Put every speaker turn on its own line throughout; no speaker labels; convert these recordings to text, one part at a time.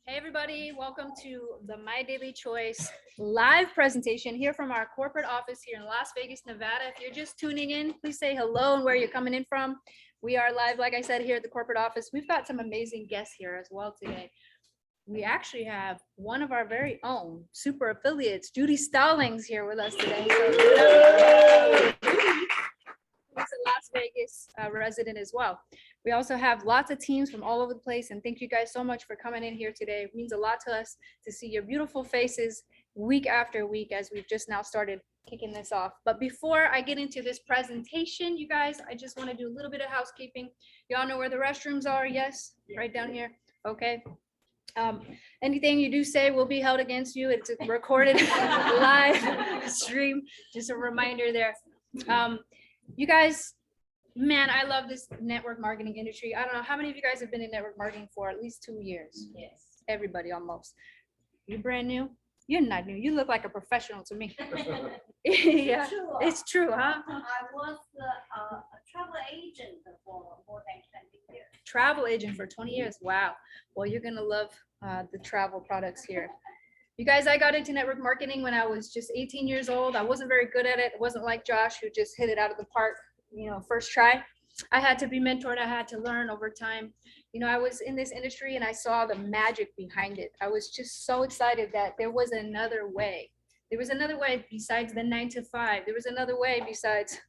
Hey everybody, welcome to the My Daily Choice live presentation here from our corporate office here in Las Vegas, Nevada. If you're just tuning in, please say hello and where you're coming in from. We are live, like I said, here at the corporate office. We've got some amazing guests here as well today. We actually have one of our very own super affiliates, Judy Stallings, here with us today. So, he's a Las Vegas resident as well. We also have lots of teams from all over the place, and thank you guys so much for coming in here today. It means a lot to us to see your beautiful faces week after week as we've just now started kicking this off. But before I get into this presentation, you guys, I just want to do a little bit of housekeeping. Y'all know where the restrooms are? Yes, right down here. Okay. Anything you do say will be held against you. It's a recorded live stream. Just a reminder there. You guys, man, I love this network marketing industry. I don't know how many of you guys have been in network marketing for at least 2 years.
Yes.
Everybody almost. You brand new? You're not new. You look like a professional to me. Yeah, it's true, huh?
I was a travel agent for more than 20 years.
Travel agent for 20 years. Wow. Well, you're gonna love the travel products here. You guys, I got into network marketing when I was just 18 years old. I wasn't very good at it. It wasn't like Josh, who just hit it out of the park, first try. I had to be mentored. I had to learn over time. I was in this industry and I saw the magic behind it. I was just so excited that there was another way. There was another way besides the 9 to 5. There was another way besides,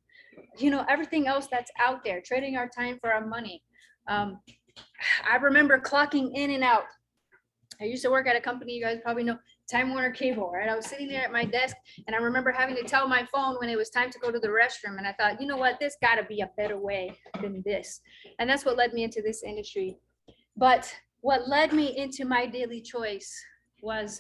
everything else that's out there, trading our time for our money. I remember clocking in and out. I used to work at a company, you guys probably know, Time Warner Cable, right? I was sitting there at my desk and I remember having to tell my phone when it was time to go to the restroom. And I thought, you know what, there's gotta be a better way than this. And that's what led me into this industry. But what led me into My Daily Choice was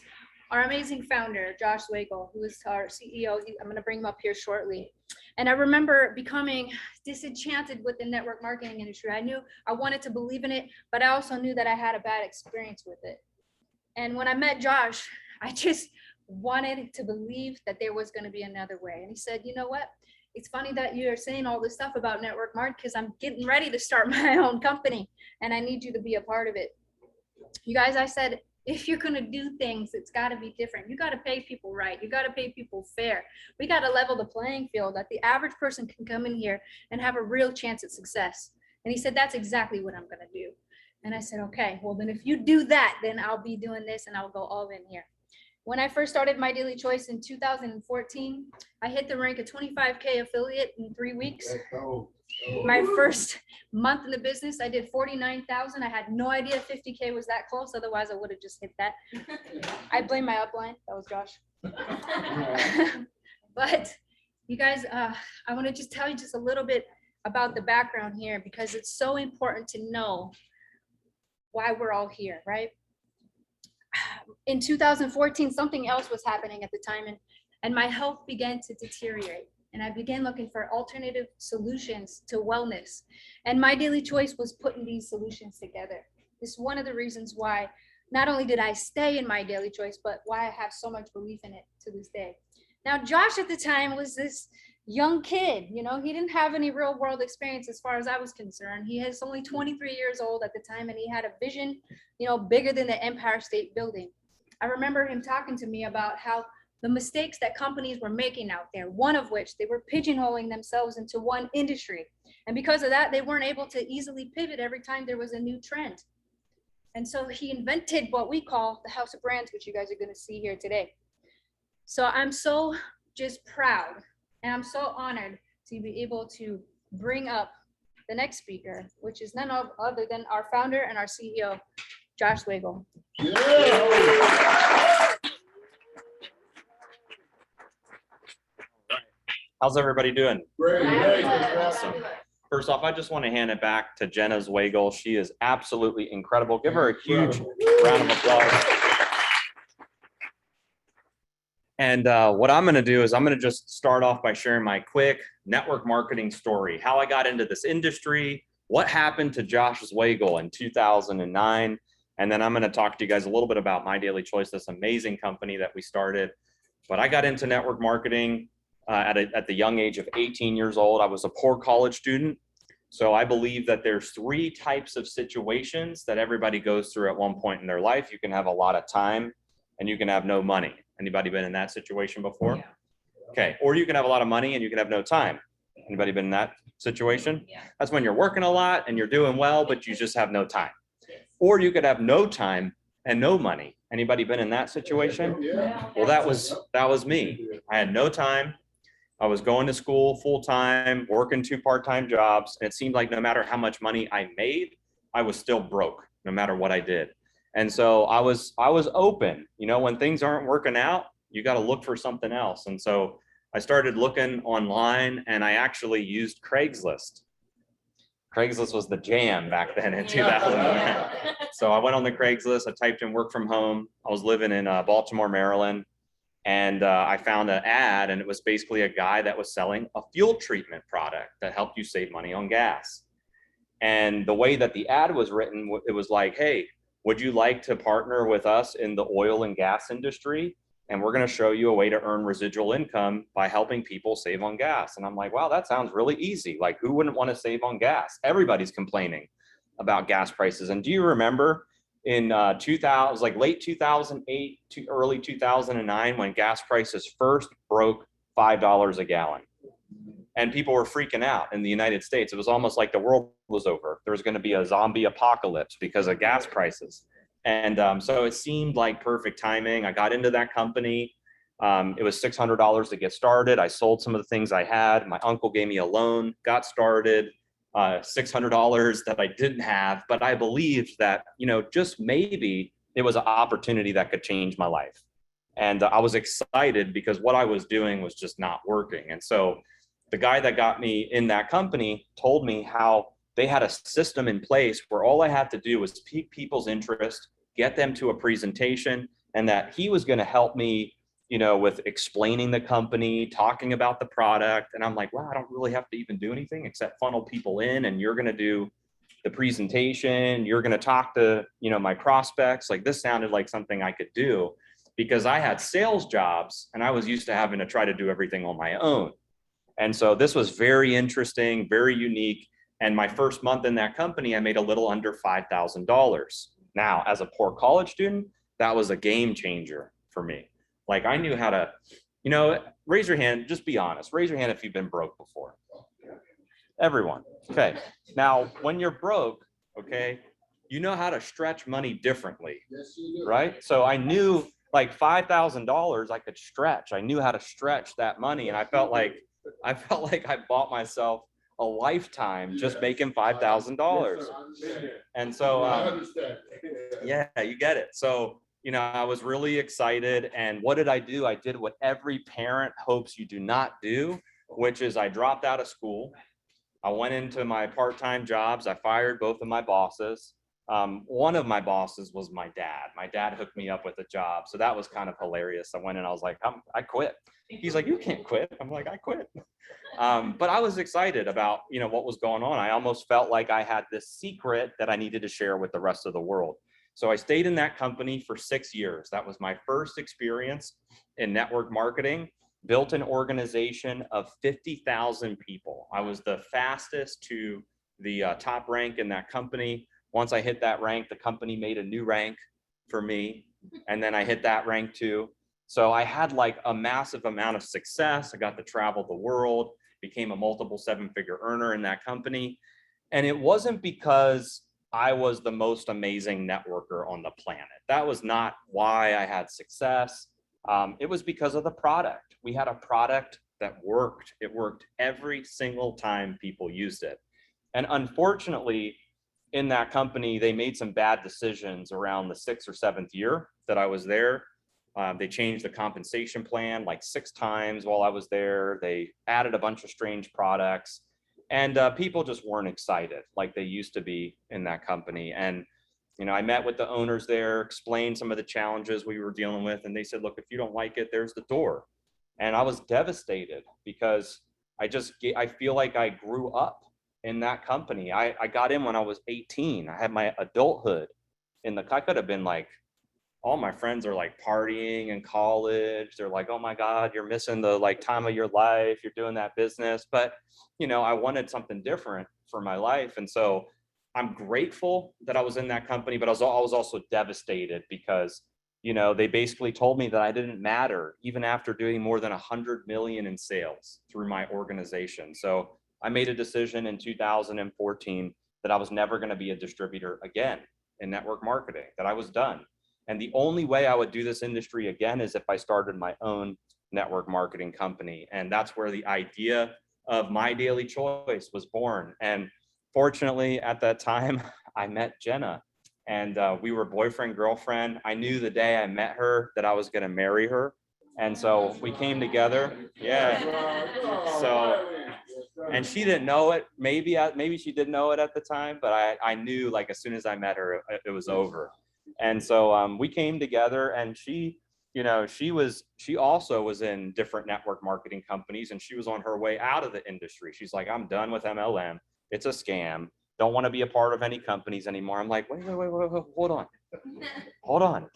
our amazing founder, Josh Zwagil, who is our CEO. I'm gonna bring him up here shortly. And I remember becoming disenchanted with the network marketing industry. I knew I wanted to believe in it, but I also knew that I had a bad experience with it. And when I met Josh, I just wanted to believe that there was going to be another way. And he said, you know what? It's funny that you're saying all this stuff about network marketing because I'm getting ready to start my own company and I need you to be a part of it. You guys, I said, if you're going to do things, it's got to be different. You got to pay people right. You got to pay people fair. We got to level the playing field that the average person can come in here and have a real chance at success. And he said, that's exactly what I'm going to do. And I said, okay, well then if you do that, then I'll be doing this and I'll go all in here. When I first started My Daily Choice in 2014, I hit the rank of 25K affiliate in 3 weeks. My first month in the business, I did 49,000. I had no idea 50K was that close. Otherwise I would have just hit that. I blame my upline. That was Josh. But you guys, I want to just tell you just a little bit about the background here because it's so important to know why we're all here, right? In 2014, something else was happening at the time, and my health began to deteriorate. And I began looking for alternative solutions to wellness. And My Daily Choice was putting these solutions together. This is one of the reasons why not only did I stay in My Daily Choice, but why I have so much belief in it to this day. Now, Josh at the time was this young kid, he didn't have any real world experience as far as I was concerned. He was only 23 years old at the time, and he had a vision, bigger than the Empire State Building. I remember him talking to me about how the mistakes that companies were making out there, one of which they were pigeonholing themselves into one industry. And because of that, they weren't able to easily pivot every time there was a new trend. And so he invented what we call the House of Brands, which you guys are going to see here today. So I'm so just proud. And I'm so honored to be able to bring up the next speaker, which is none other than our founder and our CEO, Josh Zwagil.
Yeah.
How's everybody doing?
Great.
Awesome. First off, I just want to hand it back to Jenna Zwagil. She is absolutely incredible. Give her a huge round of applause. And what I'm going to do is I'm going to just start off by sharing my quick network marketing story, how I got into this industry, what happened to Josh Zwagil in 2009. And then I'm going to talk to you guys a little bit about My Daily Choice, this amazing company that we started. But I got into network marketing at the young age of 18 years old. I was a poor college student. So I believe that there's 3 types of situations that everybody goes through at one point in their life. You can have a lot of time and you can have no money. Anybody been in that situation before?
Yeah.
Okay. Or you can have a lot of money and you can have no time. Anybody been in that situation?
Yeah.
That's when you're working a lot and you're doing well, but you just have no time. Or you could have no time and no money. Anybody been in that situation? Well, that was me. I had no time. I was going to school full time, working 2 part-time jobs, and it seemed like no matter how much money I made, I was still broke, no matter what I did. And so I was open. You know, when things aren't working out, you got to look for something else. And so I started looking online, and I actually used Craigslist. Craigslist was the jam back then in 2009. So I went on the Craigslist. I typed in work from home. I was living in Baltimore, Maryland. And I found an ad, and it was basically a guy that was selling a fuel treatment product that helped you save money on gas. And the way that the ad was written, it was like, hey, would you like to partner with us in the oil and gas industry? And we're going to show you a way to earn residual income by helping people save on gas. And I'm like, wow, that sounds really easy. Like, who wouldn't want to save on gas? Everybody's complaining about gas prices. And do you remember in 2000, like late 2008 to early 2009, when gas prices first broke $5 a gallon? And people were freaking out in the United States. It was almost like the world was over. There was going to be a zombie apocalypse because of gas prices. And so it seemed like perfect timing. I got into that company. It was $600 to get started. I sold some of the things I had. My uncle gave me a loan, got started. $600 that I didn't have, but I believed that, you know, just maybe it was an opportunity that could change my life. And I was excited because what I was doing was just not working. And so the guy that got me in that company told me how they had a system in place where all I had to do was pique people's interest, get them to a presentation, and that he was going to help me, you know, with explaining the company, talking about the product. And I'm like, wow, I don't really have to even do anything except funnel people in, and you're going to do the presentation. You're going to talk to, you know, my prospects. Like, this sounded like something I could do because I had sales jobs and I was used to having to try to do everything on my own. And so this was very interesting, very unique. And my first month in that company, I made a little under $5,000. Now, as a poor college student, that was a game changer for me. Like, I knew how to, you know, raise your hand, just be honest. Raise your hand if you've been broke before. Everyone. Okay. Now, when you're broke, okay, you know how to stretch money differently, right? So I knew like $5,000 I could stretch. I knew how to stretch that money. And I felt like I bought myself a lifetime just making $5,000. And so, yeah, you get it. So, you know, I was really excited. And what did I do? I did what every parent hopes you do not do, which is I dropped out of school. I went into my part-time jobs. I fired both of my bosses. One of my bosses was my dad. My dad hooked me up with a job. So that was kind of hilarious. I went in, I was like, I quit. He's like, you can't quit. I'm like, I quit. But I was excited about, you know, what was going on. I almost felt like I had this secret that I needed to share with the rest of the world. So I stayed in that company for 6 years. That was my first experience in network marketing. Built an organization of 50,000 people. I was the fastest to the top rank in that company. Once I hit that rank, the company made a new rank for me. And then I hit that rank too. So I had like a massive amount of success. I got to travel the world, became a multiple 7-figure earner in that company. And it wasn't because I was the most amazing networker on the planet. That was not why I had success. It was because of the product. We had a product that worked. It worked every single time people used it. And unfortunately, in that company, they made some bad decisions around the 6th or 7th year that I was there. They changed the compensation plan like 6 times while I was there. They added a bunch of strange products, and people just weren't excited like they used to be in that company. And, you know, I met with the owners there, explained some of the challenges we were dealing with, and they said, look, if you don't like it, there's the door. And I was devastated because I feel like I grew up in that company. I got in when I was 18. I had my adulthood I could have been like, all my friends are like partying in college. They're like, oh my God, you're missing the like time of your life. You're doing that business. But, you know, I wanted something different. for my life. And so I'm grateful that I was in that company, but I was also devastated because, you know, they basically told me that I didn't matter even after doing more than 100 million in sales through my organization. So I made a decision in 2014 that I was never going to be a distributor again in network marketing, that I was done. And the only way I would do this industry again is if I started my own network marketing company. And that's where the idea of MyDailyChoice was born. And fortunately, at that time, I met Jenna, and we were boyfriend, girlfriend. I knew the day I met her that I was going to marry her. And so we came together. Yeah. So, and she didn't know it. Maybe she didn't know it at the time, but I knew, like, as soon as I met her, it was over. And so we came together, and she, you know, she also was in different network marketing companies, and she was on her way out of the industry. She's like, I'm done with MLM. It's a scam. Don't want to be a part of any companies anymore. I'm like, wait, hold on.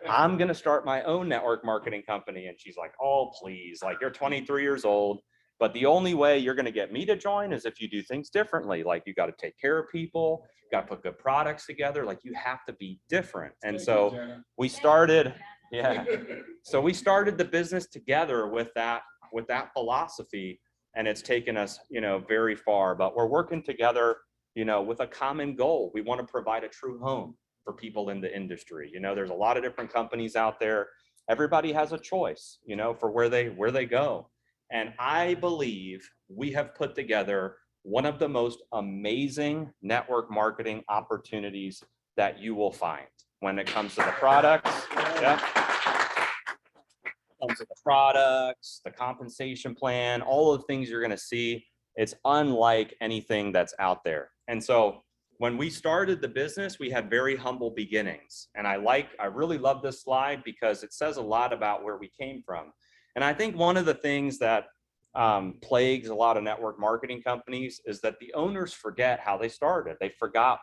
I'm going to start my own network marketing company. And she's like, oh, please, like, you're 23 years old, but the only way you're going to get me to join is if you do things differently. Like, you got to take care of people, you got to put good products together. Like, you have to be different. And so we started, so we started the business together with that philosophy. And it's taken us, you know, very far, but we're working together, you know, with a common goal. We want to provide a true home for people in the industry. You know, there's a lot of different companies out there. Everybody has a choice, you know, for where they go. And I believe we have put together one of the most amazing network marketing opportunities that you will find when it comes to the products. Yeah. Comes to the products, the compensation plan, all of the things you're going to see. It's unlike anything that's out there. And so when we started the business, we had very humble beginnings. And I really love this slide because it says a lot about where we came from. And I think one of the things that plagues a lot of network marketing companies is that the owners forget how they started. They forgot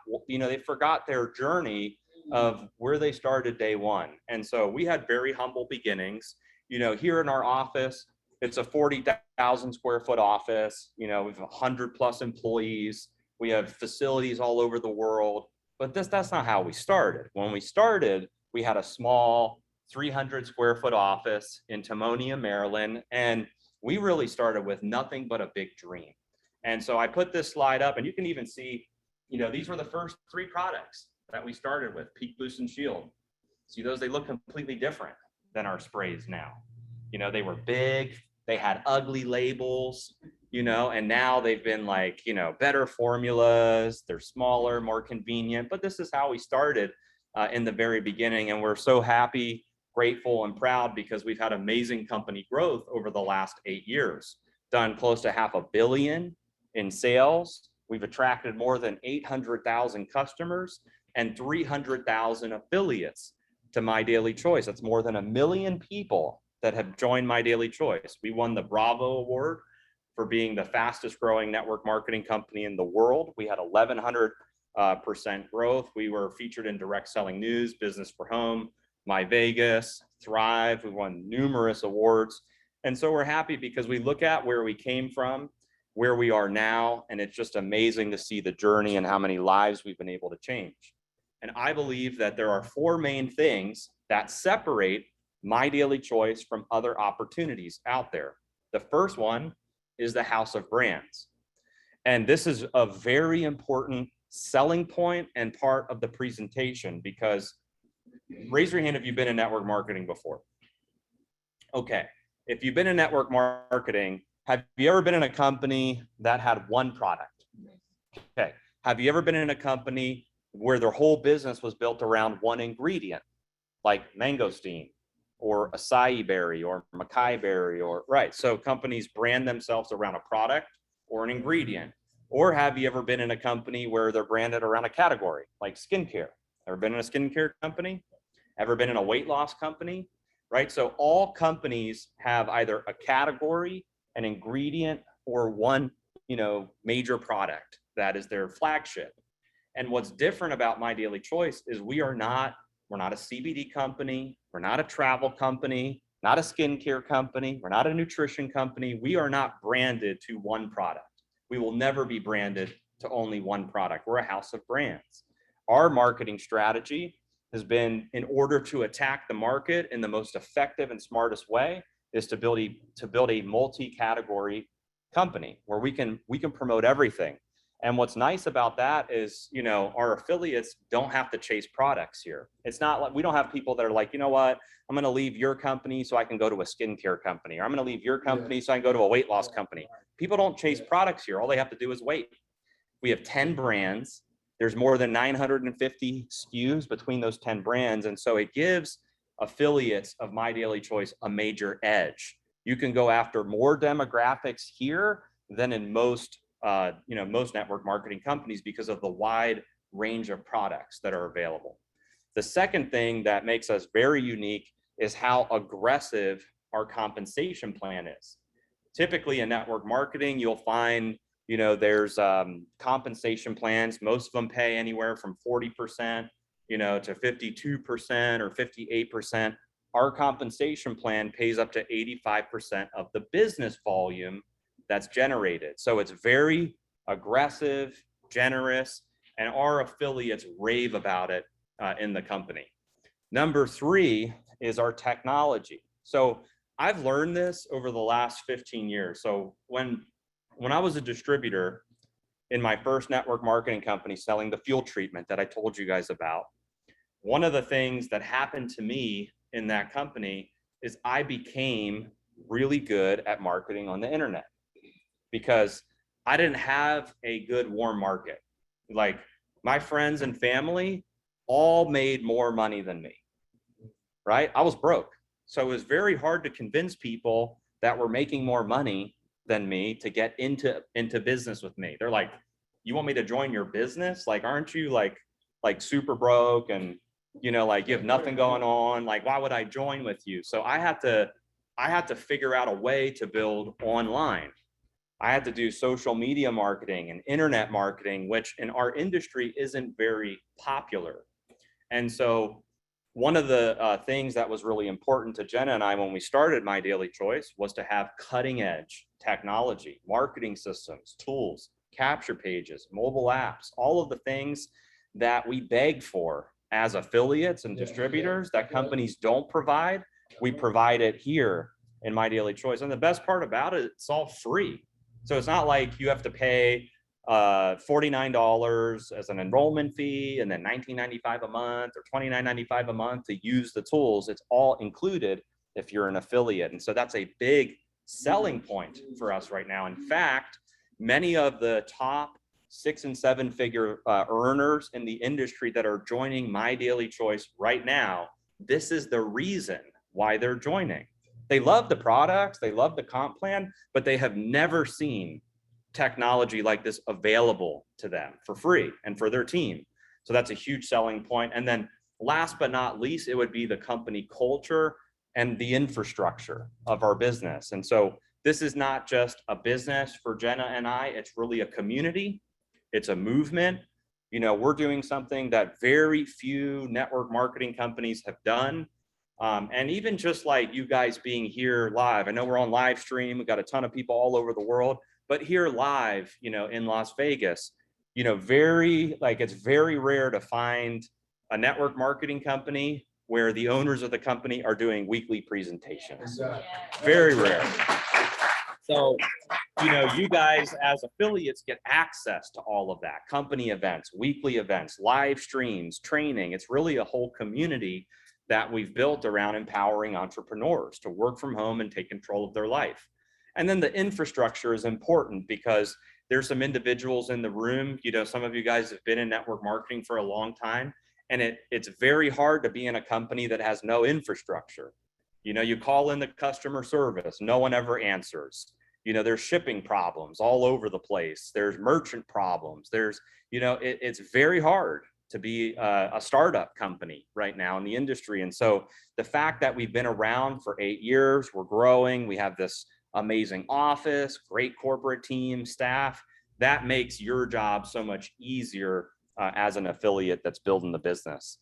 their journey of where they started day one. And so we had very humble beginnings. You know, here in our office, it's a 40,000 square foot office. You know, we have 100+ employees. We have facilities all over the world, but that's not how we started. When we started, we had a small 300 square foot office in Timonium, Maryland. And we really started with nothing but a big dream. And so I put this slide up, and you can even see, you know, these were the first 3 products that we started with, Peak, Boost, and Shield. See those, they look completely different than our sprays now. You know, they were big, they had ugly labels, you know, and now they've been like, you know, better formulas, they're smaller, more convenient, but this is how we started in the very beginning. And we're so happy, grateful, and proud because we've had amazing company growth over the last 8 years, done close to $500 million in sales. We've attracted more than 800,000 customers and 300,000 affiliates to MyDailyChoice. That's more than 1 million people that have joined MyDailyChoice. We won the Bravo Award for being the fastest growing network marketing company in the world. We had 1,100% growth. We were featured in Direct Selling News, Business for Home, My Vegas, Thrive. We won numerous awards. And so we're happy because we look at where we came from, where we are now, and it's just amazing to see the journey and how many lives we've been able to change. And I believe that there are 4 main things that separate MyDailyChoice from other opportunities out there. The first one is the house of brands. And this is a very important selling point and part of the presentation, because raise your hand if you've been in network marketing before. Okay, if you've been in network marketing, have you ever been in a company that had one product? Okay, have you ever been in a company where their whole business was built around one ingredient, like mangosteen or acai berry or Mackay berry, or right? So companies brand themselves around a product or an ingredient. Or have you ever been in a company where they're branded around a category, like skincare? Ever been in a skincare company? Ever been in a weight loss company? Right? So all companies have either a category, an ingredient, or one, you know, major product that is their flagship. And what's different about MyDailyChoice is we're not a CBD company, we're not a travel company, not a skincare company, we're not a nutrition company. We are not branded to one product. We will never be branded to only one product. We're a house of brands. Our marketing strategy has been, in order to attack the market in the most effective and smartest way, is to build a multi-category company where we can promote everything. And what's nice about that is, you know, our affiliates don't have to chase products here. It's not like, we don't have people that are like, you know what, I'm going to leave your company so I can go to a skincare company, or I'm going to leave your company so I can go to a weight loss company. People don't chase products here. All they have to do is wait. We have 10 brands. There's more than 950 SKUs between those 10 brands. And so it gives affiliates of MyDailyChoice a major edge. You can go after more demographics here than in most most network marketing companies because of the wide range of products that are available. The second thing that makes us very unique is how aggressive our compensation plan is. Typically in network marketing, you'll find, you know, there's compensation plans. Most of them pay anywhere from 40%, you know, to 52% or 58%. Our compensation plan pays up to 85% of the business volume that's generated. So it's very aggressive, generous, and our affiliates rave about it in the company. Number 3 is our technology. So I've learned this over the last 15 years. So when I was a distributor in my first network marketing company selling the fuel treatment that I told you guys about, one of the things that happened to me in that company is I became really good at marketing on the internet, because I didn't have a good warm market. Like, my friends and family all made more money than me, right? I was broke. So it was very hard to convince people that were making more money than me to get into business with me. They're like, you want me to join your business? Like, aren't you like super broke and, you know, like you have nothing going on? Like, why would I join with you? So I had to figure out a way to build online. I had to do social media marketing and internet marketing, which in our industry isn't very popular. And so one of the things that was really important to Jenna and I when we started MyDailyChoice was to have cutting edge technology, marketing systems, tools, capture pages, mobile apps, all of the things that we beg for as affiliates and distributors that companies don't provide. We provide it here in MyDailyChoice. And the best part about it, it's all free. So it's not like you have to pay $49 as an enrollment fee and then $19.95 a month or $29.95 a month to use the tools. It's all included if you're an affiliate. And so that's a big selling point for us right now. In fact, many of the top 6- and 7-figure earners in the industry that are joining MyDailyChoice right now, this is the reason why they're joining. They love the products, they love the comp plan, but they have never seen technology like this available to them for free and for their team. So that's a huge selling point. And then last but not least, it would be the company culture and the infrastructure of our business. And so this is not just a business for Jenna and I, it's really a community. It's a movement. You know, we're doing something that very few network marketing companies have done. And even just like you guys being here live, I know we're on live stream, we've got a ton of people all over the world, but here live, you know, in Las Vegas, you know, it's very rare to find a network marketing company where the owners of the company are doing weekly presentations. Very rare. So, you know, you guys as affiliates get access to all of that, company events, weekly events, live streams, training. It's really a whole community that we've built around empowering entrepreneurs to work from home and take control of their life. And then the infrastructure is important because there's some individuals in the room, you know, some of you guys have been in network marketing for a long time, and it's very hard to be in a company that has no infrastructure. You know, you call in the customer service, no one ever answers. You know, there's shipping problems all over the place. There's merchant problems. There's, you know, it's very hard to be a startup company right now in the industry. And so the fact that we've been around for 8 years, we're growing, we have this amazing office, great corporate team, staff, that makes your job so much easier as an affiliate that's building the business.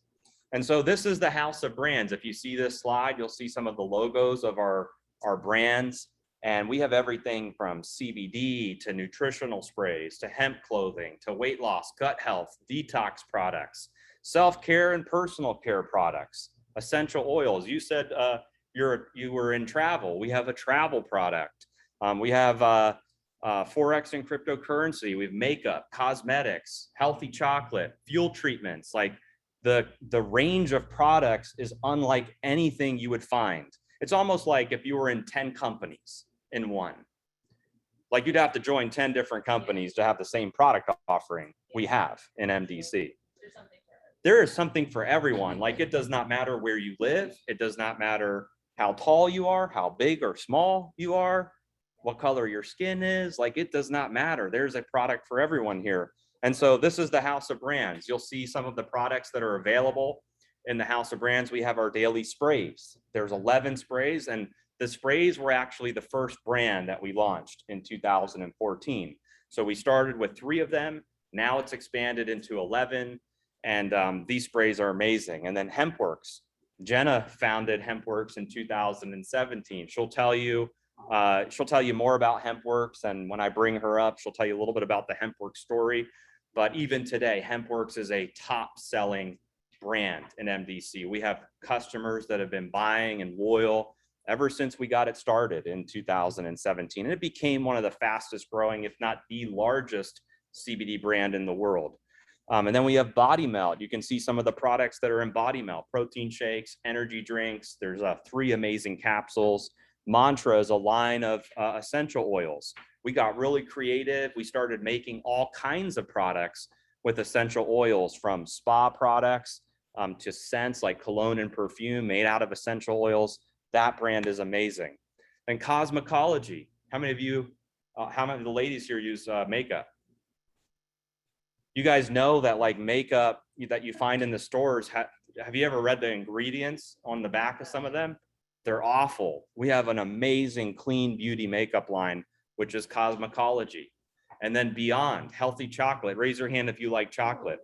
And so this is the house of brands. If you see this slide, you'll see some of the logos of our brands. And we have everything from CBD to nutritional sprays, to hemp clothing, to weight loss, gut health, detox products, self-care and personal care products, essential oils. You said you were in travel. We have a travel product. We have Forex and cryptocurrency. We have makeup, cosmetics, healthy chocolate, fuel treatments. Like the range of products is unlike anything you would find. It's almost like if you were in 10 companies in one. Like you'd have to join 10 different companies to have the same product offering we have in MDC. There is something for everyone. Like it does not matter where you live. It does not matter how tall you are, how big or small you are, what color your skin is. Like it does not matter. There's a product for everyone here. And so this is the house of brands. You'll see some of the products that are available in the house of brands. We have our daily sprays. There's 11 sprays, and the sprays were actually the first brand that we launched in 2014. So we started with 3 of them. Now it's expanded into 11. And these sprays are amazing. And then Hemp Works. Jenna founded Hemp Works in 2017. She'll tell you more about Hemp Works, and when I bring her up, she'll tell you a little bit about the Hemp Works story. But even today, Hemp Works is a top-selling brand in MDC. We have customers that have been buying and loyal ever since we got it started in 2017. And it became one of the fastest growing, if not the largest CBD brand in the world. And then we have Body Melt. You can see some of the products that are in Body Melt: protein shakes, energy drinks. There's 3 amazing capsules. Mantra is a line of essential oils. We got really creative. We started making all kinds of products with essential oils, from spa products to scents like cologne and perfume made out of essential oils. That brand is amazing. And Cosmicology. How many of the ladies here use makeup? You guys know that like makeup that you find in the stores, have you ever read the ingredients on the back of some of them? They're awful. We have an amazing clean beauty makeup line, which is Cosmicology. And then Beyond, healthy chocolate. Raise your hand if you like chocolate.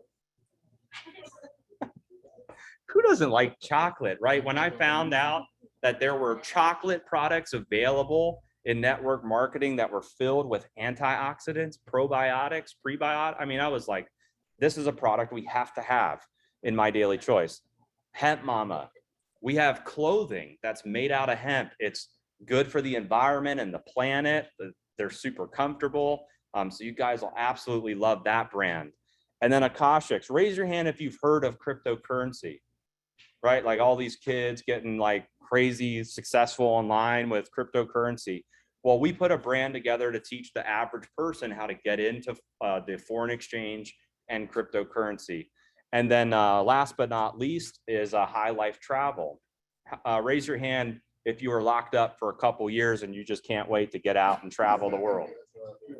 Who doesn't like chocolate, right? When I found out that there were chocolate products available in network marketing that were filled with antioxidants, probiotics, prebiotics, I mean, I was like, this is a product we have to have in My Daily Choice. Hemp Mama. We have clothing that's made out of hemp. It's good for the environment and the planet. They're super comfortable. So you guys will absolutely love that brand. And then Akashics. Raise your hand if you've heard of cryptocurrency, right? Like all these kids getting like crazy successful online with cryptocurrency. Well, we put a brand together to teach the average person how to get into the foreign exchange and cryptocurrency. And then last but not least is High Life Travel. Raise your hand if you were locked up for a couple years and you just can't wait to get out and travel the world,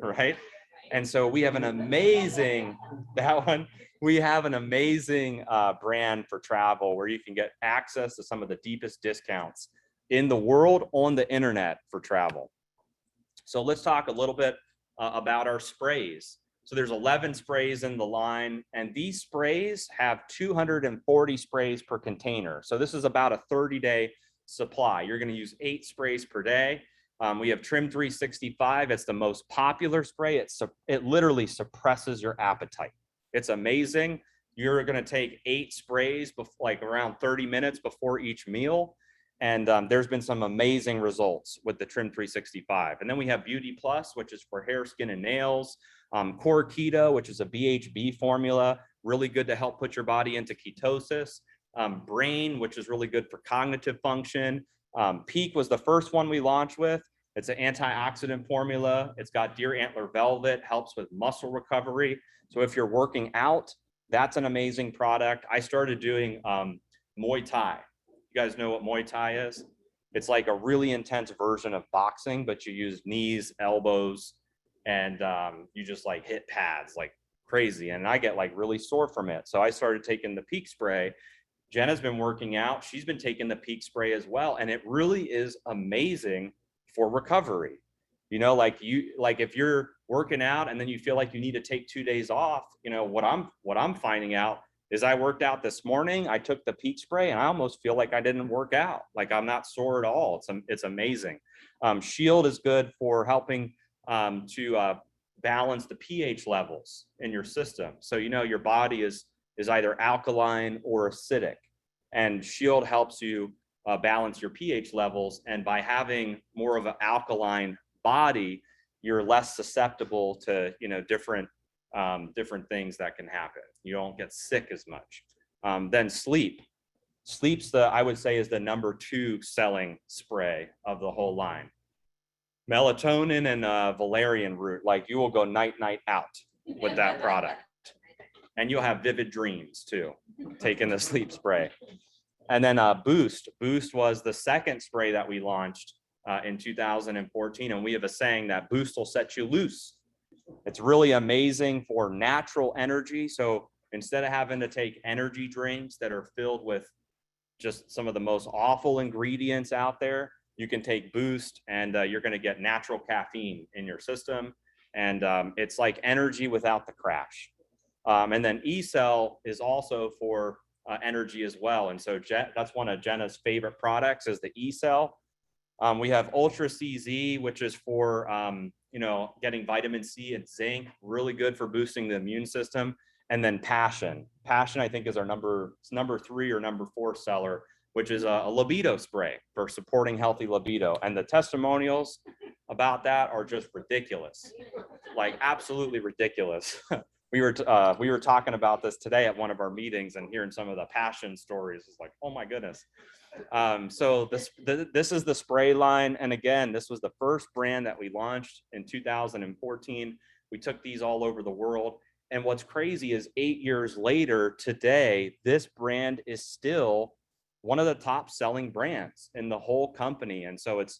right? And so we have an amazing, brand for travel where you can get access to some of the deepest discounts in the world on the internet for travel. So let's talk a little bit about our sprays. So there's 11 sprays in the line, and these sprays have 240 sprays per container. So this is about a 30-day supply. You're going to use 8 sprays per day. We have Trim 365. It's the most popular spray. It literally suppresses your appetite. It's amazing. You're going to take 8 sprays, like around 30 minutes before each meal. And there's been some amazing results with the Trim 365. And then we have Beauty Plus, which is for hair, skin, and nails. Core Keto, which is a BHB formula, really good to help put your body into ketosis. Brain, which is really good for cognitive function. Peak was the first one we launched with. It's an antioxidant formula. It's got deer antler velvet, helps with muscle recovery. So if you're working out, that's an amazing product. I started doing Muay Thai. You guys know what Muay Thai is? It's like a really intense version of boxing, but you use knees, elbows, and you just like hit pads like crazy. And I get like really sore from it. So I started taking the Peak spray. Jenna's been working out. She's been taking the Peak spray as well. And it really is amazing for recovery. You know, like if you're working out and then you feel like you need to take 2 days off, you know, what I'm finding out is I worked out this morning, I took the peach spray and I almost feel like I didn't work out. Like I'm not sore at all. It's amazing. Shield is good for helping to balance the pH levels in your system. So, you know, your body is either alkaline or acidic, and Shield helps you balance your pH levels. And by having more of an alkaline body, you're less susceptible to, you know, different things that can happen. You don't get sick as much. Then Sleep's I would say is the #2 selling spray of the whole line. Melatonin and valerian root, like you will go night out with that product. And you'll have vivid dreams too, taking the sleep spray. And then Boost was the second spray that we launched in 2014. And we have a saying that Boost will set you loose. It's really amazing for natural energy. So instead of having to take energy drinks that are filled with just some of the most awful ingredients out there, you can take Boost and you're going to get natural caffeine in your system. And it's like energy without the crash. And then E-Cell is also for energy as well. And so that's one of Jenna's favorite products is the E-Cell. We have Ultra CZ, which is for, you know, getting vitamin C and zinc, really good for boosting the immune system. And then Passion, I think is our number 3 or number 4 seller, which is a libido spray for supporting healthy libido. And the testimonials about that are just ridiculous, like absolutely ridiculous. We were talking about this today at one of our meetings, and hearing some of the Passion stories is like, oh my goodness. So this is the spray line. And again, this was the first brand that we launched in 2014. We took these all over the world. And what's crazy is 8 years later, today, this brand is still one of the top selling brands in the whole company. And so it's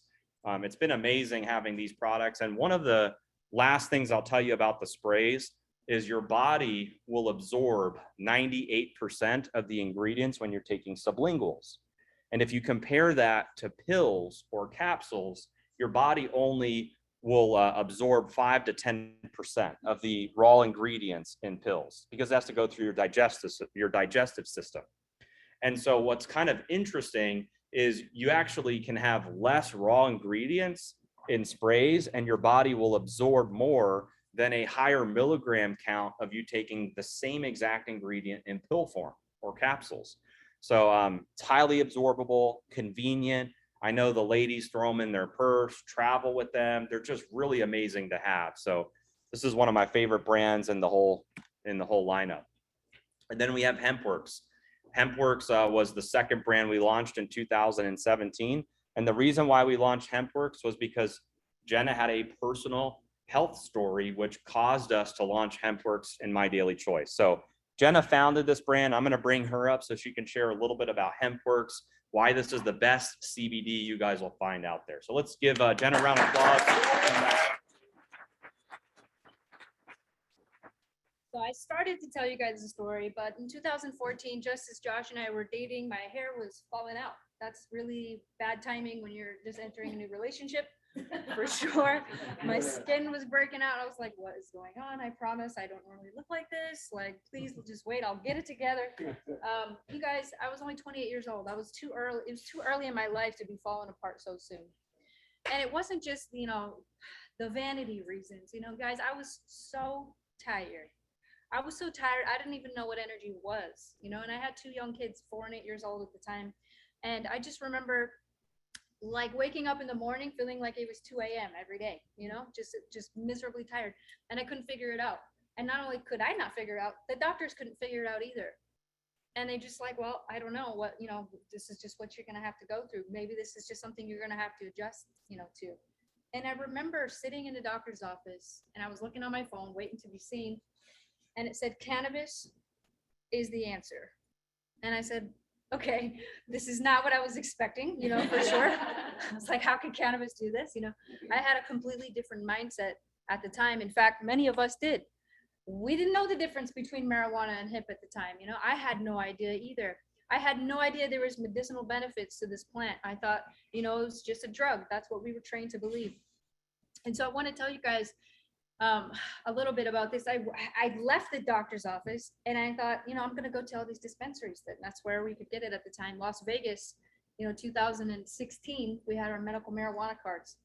been amazing having these products. And one of the last things I'll tell you about the sprays is your body will absorb 98% of the ingredients when you're taking sublinguals. And if you compare that to pills or capsules, your body only will absorb 5 to 10% of the raw ingredients in pills, because it has to go through your digestive system. And so what's kind of interesting is you actually can have less raw ingredients in sprays, and your body will absorb more than a higher milligram count of you taking the same exact ingredient in pill form or capsules. So it's highly absorbable, convenient. I know the ladies throw them in their purse, travel with them. They're just really amazing to have. So this is one of my favorite brands in the whole lineup. And then we have Hemp Works. Hemp Works was the second brand we launched in 2017. And the reason why we launched Hemp Works was because Jenna had a personal health story which caused us to launch Hemp Works in MyDailyChoice. So Jenna founded this brand. I'm going to bring her up so she can share a little bit about Hemp Works, why this is the best CBD you guys will find out there. So let's give Jenna a round of applause.
So I started to tell you guys the story, but in 2014, just as Josh and I were dating, my hair was falling out. That's really bad timing when you're just entering a new relationship, for sure. My skin was breaking out. I was like, what is going on? I promise I don't normally look like this. Like, please just wait. I'll get it together. You guys, I was only 28 years old. I was too early. It was too early in my life to be falling apart so soon. And it wasn't just, you know, the vanity reasons. You know, guys, I was so tired. I was so tired. I didn't even know what energy was, you know, and I had 2 young kids, 4 and 8 years old at the time. And I just remember like waking up in the morning feeling like it was 2 a.m. every day, you know, just miserably tired. And I couldn't figure it out. And not only could I not figure it out, the doctors couldn't figure it out either. And they just like, well, I don't know what, you know, this is just what you're going to have to go through. Maybe this is just something you're going to have to adjust, you know, to. And I remember sitting in the doctor's office and I was looking on my phone, waiting to be seen. And it said, cannabis is the answer. And I said, okay, this is not what I was expecting, you know, for sure. I was like, how could cannabis do this? You know, I had a completely different mindset at the time. In fact, many of us did. We didn't know the difference between marijuana and hemp at the time. You know, I had no idea either. I had no idea there was medicinal benefits to this plant. I thought, you know, it was just a drug. That's what we were trained to believe. And so I want to tell you guys, a little bit about this. I left the doctor's office and I thought, I'm going to go to all these dispensaries. That's where we could get it at the time. Las Vegas, 2016, we had our medical marijuana cards.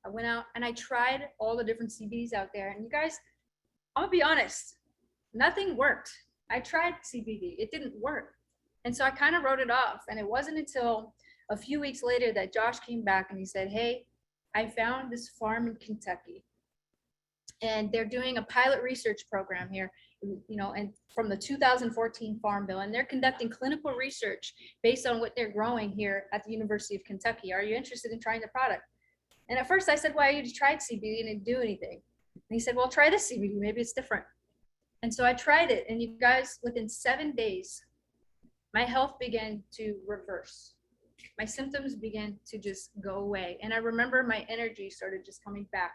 I went out and I tried all the different CBDs out there. And you guys, I'm gonna be honest, nothing worked. I tried CBD, it didn't work. And so I kind of wrote it off. And it wasn't until a few weeks later that Josh came back and he said, hey, I found this farm in Kentucky. And they're doing a pilot research program here, and from the 2014 Farm Bill, and they're conducting clinical research based on what they're growing here at the University of Kentucky. Are you interested in trying the product? And at first I said, well, you tried CBD and it didn't do anything. And he said, well, try this CBD, maybe it's different. And so I tried it, and you guys, within 7 days, my health began to reverse. My symptoms began to just go away. And I remember my energy started just coming back.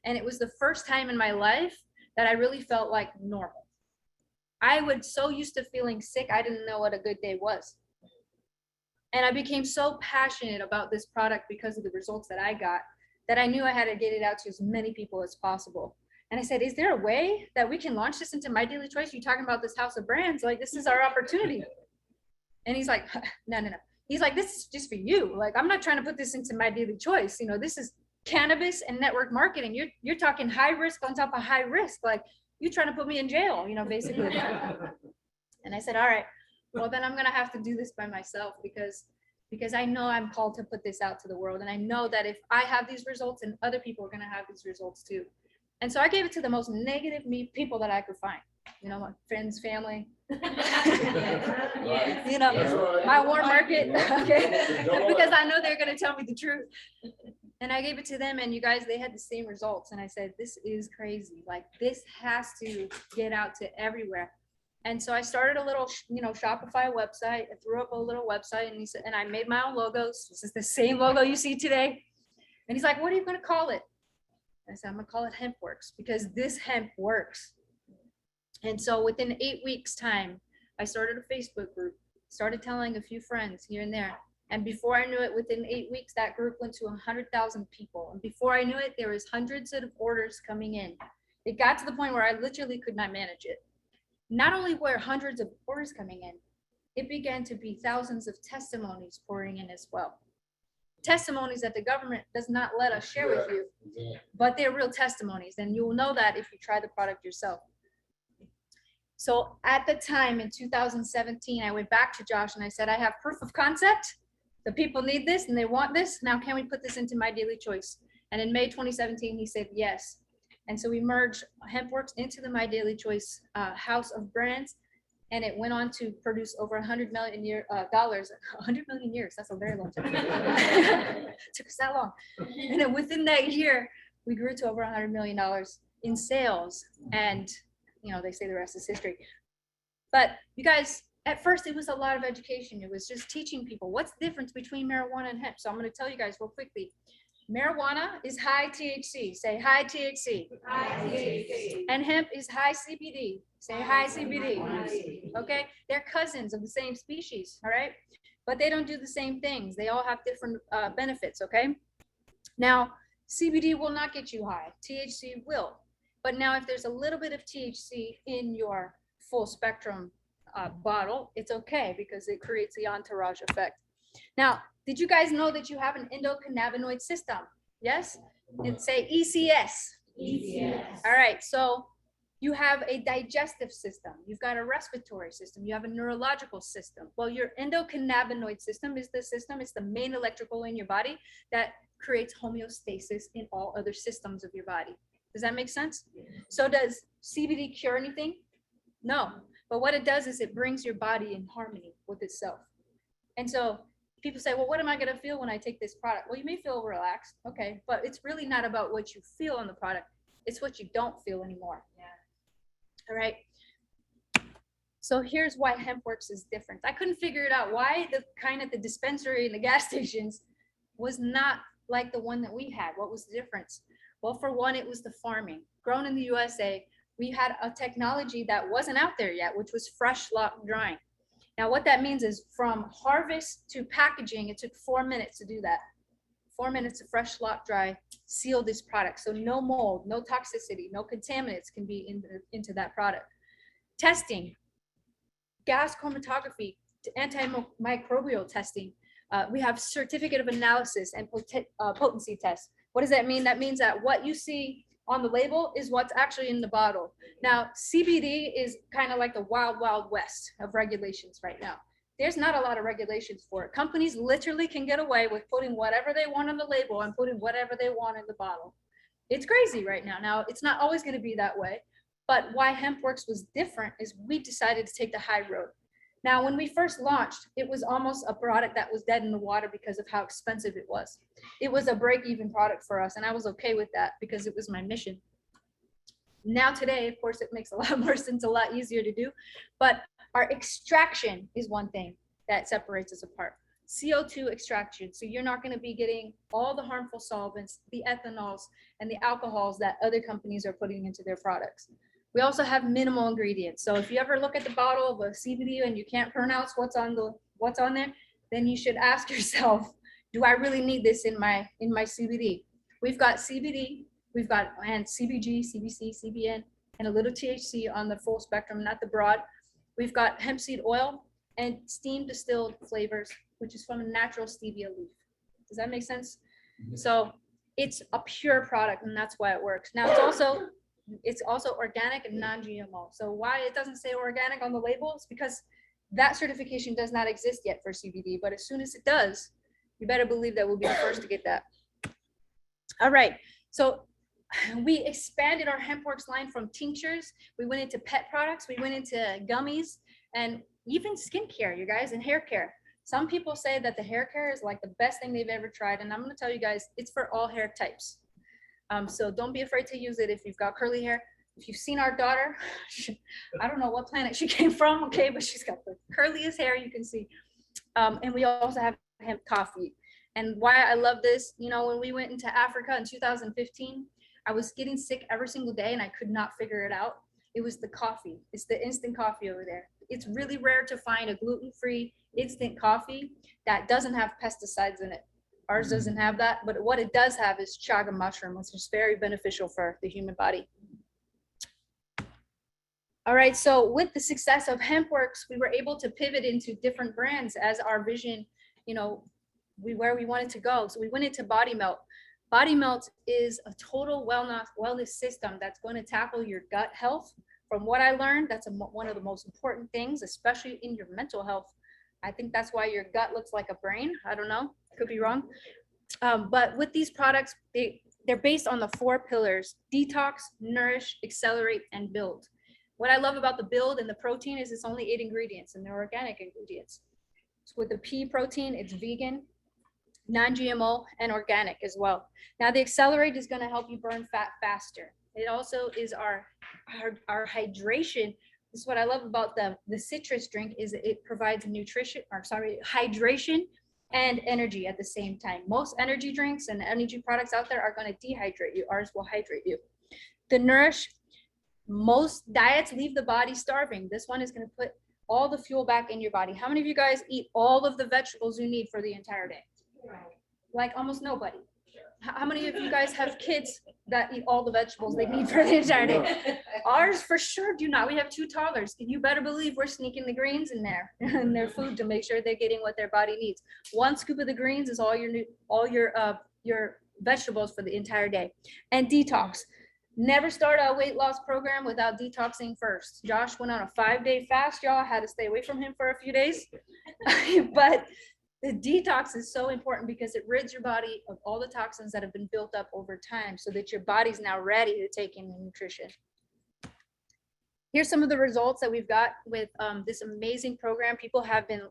And it was the first time in my life that I really felt like normal. I was so used to feeling sick, I didn't know what a good day was. And I became so passionate about this product because of the results that I got, that I knew I had to get it out to as many people as possible. And I said, is there a way that we can launch this into MyDailyChoice? You're talking about this house of brands, like this is our opportunity. And he's like, no. He's like, this is just for you. Like, I'm not trying to put this into MyDailyChoice. This is cannabis and network marketing. You're talking high risk on top of high risk. Like, you're trying to put me in jail, basically. And I said, all right, well, then I'm gonna have to do this by myself because I know I'm called to put this out to the world. And I know that if I have these results, and other people are gonna have these results too. And so I gave it to the most negative people that I could find. My friends, family, my warm market, okay, because I know they're gonna tell me the truth. And I gave it to them, and you guys, they had the same results. And I said, this is crazy. Like, this has to get out to everywhere. And so I started a little, Shopify website. I threw up a little website, and he said, and I made my own logos. This is the same logo you see today. And he's like, what are you going to call it? I said, I'm going to call it Hemp Works, because this hemp works. And so within 8 weeks time, I started a Facebook group, started telling a few friends here and there. And before I knew it, within 8 weeks, that group went to 100,000 people. And before I knew it, there was hundreds of orders coming in. It got to the point where I literally could not manage it. Not only were hundreds of orders coming in, it began to be thousands of testimonies pouring in as well. Testimonies that the government does not let us share with you, but they're real testimonies. And you'll know that if you try the product yourself. So at the time in 2017, I went back to Josh and I said, I have proof of concept. The people need this and they want this. Now, can we put this into MyDailyChoice? And in May 2017, he said yes. And so we merged Hemp Works into the MyDailyChoice house of brands. And it went on to produce over $100 million dollars. 100 million years, that's a very long time. Took us that long. And then within that year, we grew to over $100 million in sales. And, they say the rest is history. But you guys, at first, it was a lot of education. It was just teaching people what's the difference between marijuana and hemp. So I'm going to tell you guys real quickly. Marijuana is high THC. Say high THC.
High THC.
And hemp is high CBD. Say high CBD. Okay? They're cousins of the same species, all right? But they don't do the same things. They all have different benefits, okay? Now, CBD will not get you high. THC will. But now if there's a little bit of THC in your full spectrum bottle, it's okay because it creates the entourage effect. Now, did you guys know that you have an endocannabinoid system? Yes? And say ECS.
ECS.
All right, so you have a digestive system, you've got a respiratory system, you have a neurological system. Well, your endocannabinoid system is it's the main electrical in your body that creates homeostasis in all other systems of your body. Does that make sense? So does CBD cure anything? No. But what it does is it brings your body in harmony with itself. And so people say, well, what am I going to feel when I take this product? Well, you may feel relaxed. Okay. But it's really not about what you feel on the product. It's what you don't feel anymore. Yeah. All right. So here's why Hemp Works is different. I couldn't figure it out why the kind at the dispensary and the gas stations was not like the one that we had. What was the difference? Well, for one, it was the farming. Grown in the USA, we had a technology that wasn't out there yet, which was fresh lock drying. Now, what that means is from harvest to packaging, it took 4 minutes to do that. minutes of fresh lock dry, seal this product. So no mold, no toxicity, no contaminants can be into that product. Testing, gas chromatography, antimicrobial testing. We have certificate of analysis and potency tests. What does that mean? That means that what you see on the label is what's actually in the bottle. Now, CBD is kind of like the wild, wild west of regulations right now. There's not a lot of regulations for it. Companies literally can get away with putting whatever they want on the label and putting whatever they want in the bottle. It's crazy right now. Now, it's not always going to be that way, but why Hemp Works was different is we decided to take the high road. Now, when we first launched, it was almost a product that was dead in the water because of how expensive it was. It was a break-even product for us, and I was okay with that because it was my mission. Now today, of course, it makes a lot more sense, a lot easier to do, but our extraction is one thing that separates us apart. CO2 extraction. So you're not going to be getting all the harmful solvents, the ethanols, and the alcohols that other companies are putting into their products. We also have minimal ingredients. So if you ever look at the bottle of a CBD and you can't pronounce what's on there, then you should ask yourself, do I really need this in my CBD? We've got CBD, we've got and CBG, CBC, CBN, and a little THC on the full spectrum, not the broad. We've got hemp seed oil and steam distilled flavors, which is from a natural stevia leaf. Does that make sense? So it's a pure product, and that's why it works. Now it's also organic and non-GMO. So why it doesn't say organic on the label is because that certification does not exist yet for CBD, but as soon as it does, you better believe that we'll be the first to get that. All right, so we expanded our Hemp Works line from tinctures, we went into pet products, we went into gummies, and even skincare, you guys, and hair care. Some people say that the hair care is like the best thing they've ever tried, and I'm gonna tell you guys, it's for all hair types. So don't be afraid to use it if you've got curly hair. If you've seen our daughter, I don't know what planet she came from, okay, but she's got the curliest hair you can see. And we also have hemp coffee. And why I love this, you know, when we went into Africa in 2015, I was getting sick every single day and I could not figure it out. It was the coffee. It's the instant coffee over there. It's really rare to find a gluten-free instant coffee that doesn't have pesticides in it. Ours doesn't have that, but what it does have is chaga mushroom, which is very beneficial for the human body. All right, so with the success of Hemp Works, we were able to pivot into different brands as our vision, you know, where we wanted to go. So we went into Body Melt. Body Melt is a total wellness system that's going to tackle your gut health. From what I learned, that's one of the most important things, especially in your mental health. I think that's why your gut looks like a brain. I don't know, could be wrong. But with these products, they're based on the 4 pillars: detox, nourish, accelerate, and build. What I love about the build and the protein is it's only 8 ingredients, and they're organic ingredients. So with the pea protein, it's vegan, non-GMO, and organic as well. Now the accelerate is going to help you burn fat faster. It also is our hydration. This is what I love about the citrus drink is it provides hydration and energy at the same time. Most energy drinks and energy products out there are going to dehydrate you. Ours will hydrate you. The nourish, most diets leave the body starving. This one is going to put all the fuel back in your body. How many of you guys eat all of the vegetables you need for the entire day? Like almost nobody. How many of you guys have kids that eat all the vegetables they need for the entire day? Ours for sure do not. We have 2 toddlers. You better believe we're sneaking the greens in there in their food to make sure they're getting what their body needs. 1 scoop of the greens is all your vegetables for the entire day. And detox. Never start a weight loss program without detoxing first. Josh went on a 5-day fast, y'all. Had to stay away from him for a few days. But the detox is so important because it rids your body of all the toxins that have been built up over time so that your body's now ready to take in the nutrition. Here's some of the results that we've got with this amazing program. People have been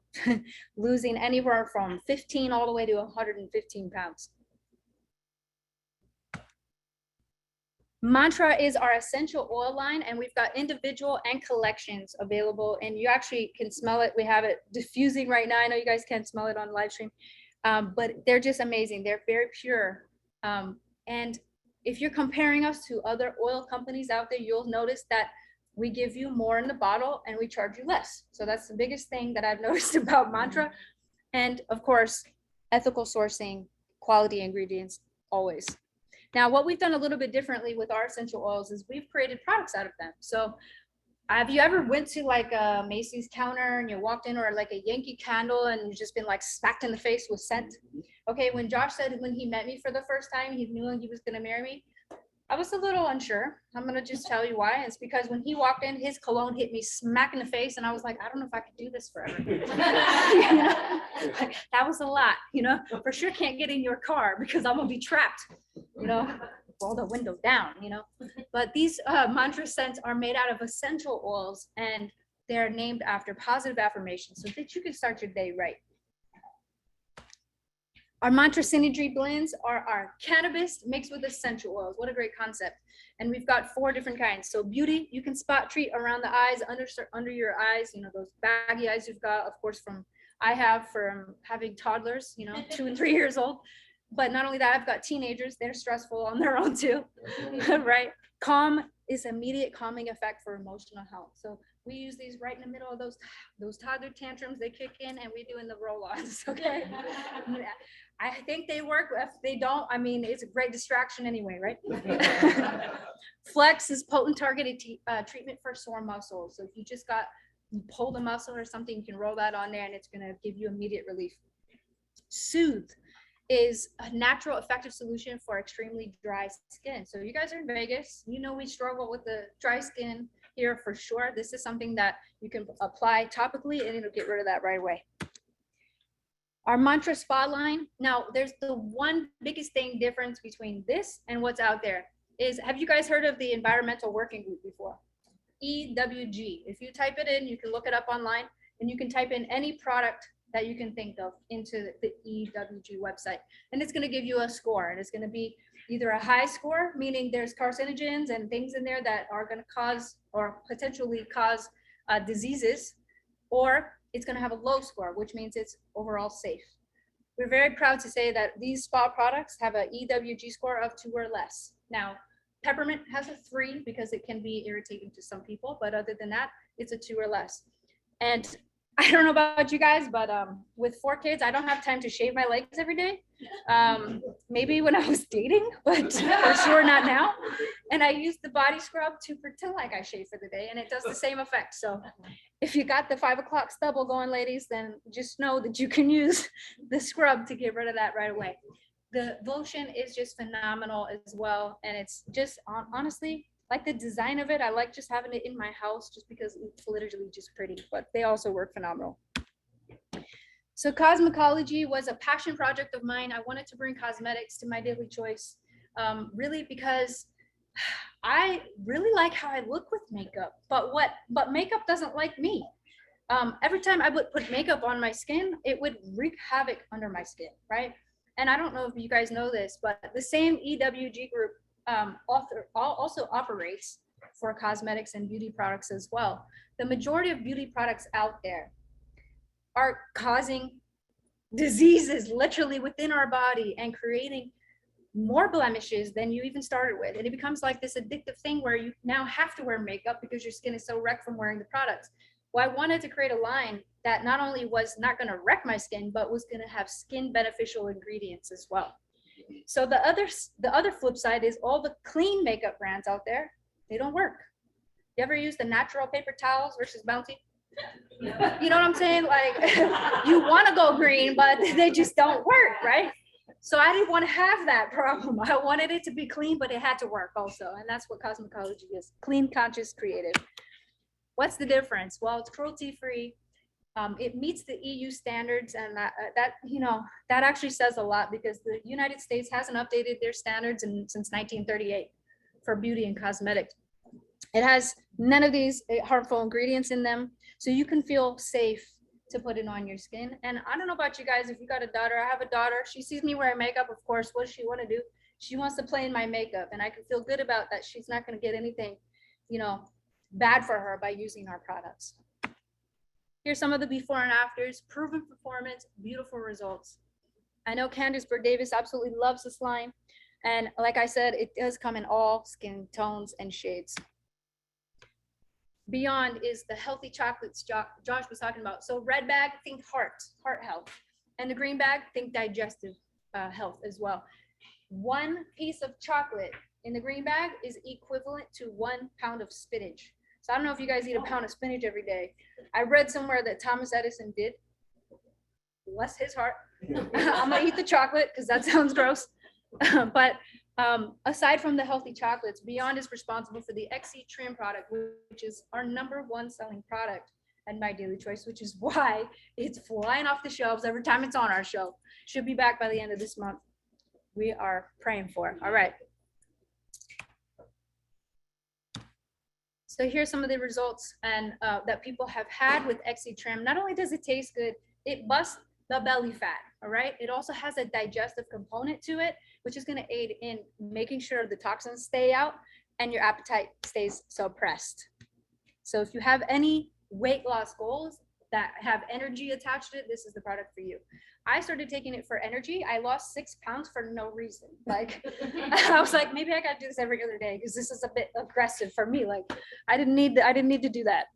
losing anywhere from 15 all the way to 115 pounds. Mantra is our essential oil line, and we've got individual and collections available, and you actually can smell it. We have it diffusing right now. I know you guys can't smell it on live stream, but they're just amazing. They're very pure. And if you're comparing us to other oil companies out there, you'll notice that we give you more in the bottle and we charge you less. So that's the biggest thing that I've noticed about Mantra. And of course, ethical sourcing, quality ingredients always. Now, what we've done a little bit differently with our essential oils is we've created products out of them. So have you ever went to like a Macy's counter and you walked in, or like a Yankee Candle, and you've just been like smacked in the face with scent? Okay, when Josh said when he met me for the first time, he knew he was gonna marry me, I was a little unsure. I'm gonna just tell you why. It's because when he walked in, his cologne hit me smack in the face, and I was like, I don't know if I could do this forever. You know? Like, that was a lot, you know. For sure can't get in your car because I'm gonna be trapped, you know. Roll the window down, you know. But these mantra scents are made out of essential oils, and they're named after positive affirmations so that you can start your day right. Our mantra synergy blends are our cannabis mixed with essential oils. What a great concept. And we've got 4 different kinds. So beauty, you can spot treat around the eyes, under your eyes, you know, those baggy eyes you've got, of course, I have from having toddlers, you know, 2 and 3 years old. But not only that, I've got teenagers, they're stressful on their own too, right? Calm is immediate calming effect for emotional health. So we use these right in the middle of those toddler tantrums, they kick in, and we do in the roll-ons, okay? I think they work. If they don't, I mean, it's a great distraction anyway, right? Flex is potent targeted treatment for sore muscles. So if you pull the muscle or something, you can roll that on there and it's gonna give you immediate relief. Soothe is a natural effective solution for extremely dry skin. So you guys are in Vegas, you know we struggle with the dry skin here for sure. This is something that you can apply topically and it'll get rid of that right away. Our mantra spotline. Now, there's the one biggest difference between this and what's out there is, have you guys heard of the Environmental Working Group before? EWG. If you type it in, you can look it up online, and you can type in any product that you can think of into the EWG website, and it's going to give you a score, and it's going to be either a high score, meaning there's carcinogens and things in there that are going to cause or potentially cause diseases, or it's going to have a low score, which means it's overall safe. We're very proud to say that these spa products have an EWG score of 2 or less. Now, peppermint has a 3 because it can be irritating to some people, but other than that, it's a 2 or less. And I don't know about you guys, but with 4 kids, I don't have time to shave my legs every day. Maybe when I was dating, but for sure not now. And I use the body scrub to pretend like I shave for the day, and it does the same effect. So if you got the 5 o'clock stubble going, ladies, then just know that you can use the scrub to get rid of that right away. The lotion is just phenomenal as well. And it's just honestly, like the design of it, I like just having it in my house just because it's literally just pretty, but they also work phenomenal. So Cosmicology was a passion project of mine. I wanted to bring cosmetics to my daily choice, really because I really like how I look with makeup, but makeup doesn't like me. Every time I would put makeup on my skin, it would wreak havoc under my skin, right? And I don't know if you guys know this, but the same EWG group also operates for cosmetics and beauty products as well. The majority of beauty products out there are causing diseases literally within our body and creating more blemishes than you even started with. And it becomes like this addictive thing where you now have to wear makeup because your skin is so wrecked from wearing the products. Well, I wanted to create a line that not only was not going to wreck my skin, but was going to have skin beneficial ingredients as well. So the other flip side is all the clean makeup brands out there, they don't work. You ever use the natural paper towels versus Bounty? You know what I'm saying? Like, you want to go green, but they just don't work, right? So I didn't want to have that problem. I wanted it to be clean, but it had to work also. And that's what Cosmicology is: clean, conscious, creative. What's the difference? Well, it's cruelty-free. It meets the EU standards, and that actually says a lot because the United States hasn't updated their standards since 1938 for beauty and cosmetics. It has none of these harmful ingredients in them, so you can feel safe to put it on your skin. And I don't know about you guys, if you got a daughter, I have a daughter, she sees me wearing makeup, of course. What does she want to do? She wants to play in my makeup, and I can feel good about that. She's not going to get anything, bad for her by using our products. Here's some of the before and afters: proven performance, beautiful results. I know Candace Bird-Davis absolutely loves this line. And like I said, it does come in all skin tones and shades. Beyond is the healthy chocolates Josh was talking about. So red bag, think heart health. And the green bag, think digestive. health as well. 1 piece of chocolate in the green bag is equivalent to 1 pound of spinach. So I don't know if you guys eat a pound of spinach every day. I read somewhere that Thomas Edison did. Bless his heart. I'm gonna eat the chocolate because that sounds gross. But aside from the healthy chocolates, Beyond is responsible for the XC Trim product, which is our #1 selling product at MyDailyChoice, which is why it's flying off the shelves every time it's on our show. Should be back by the end of this month. We are praying for it. All right. So here's some of the results and that people have had with XC Trim. Not only does it taste good, it busts the belly fat. All right. It also has a digestive component to it, which is going to aid in making sure the toxins stay out and your appetite stays suppressed. So if you have any weight loss goals that have energy attached to it, this is the product for you. I started taking it for energy. I lost 6 pounds for no reason. Like, I was like, maybe I got to do this every other day because this is a bit aggressive for me. Like, I didn't need to do that.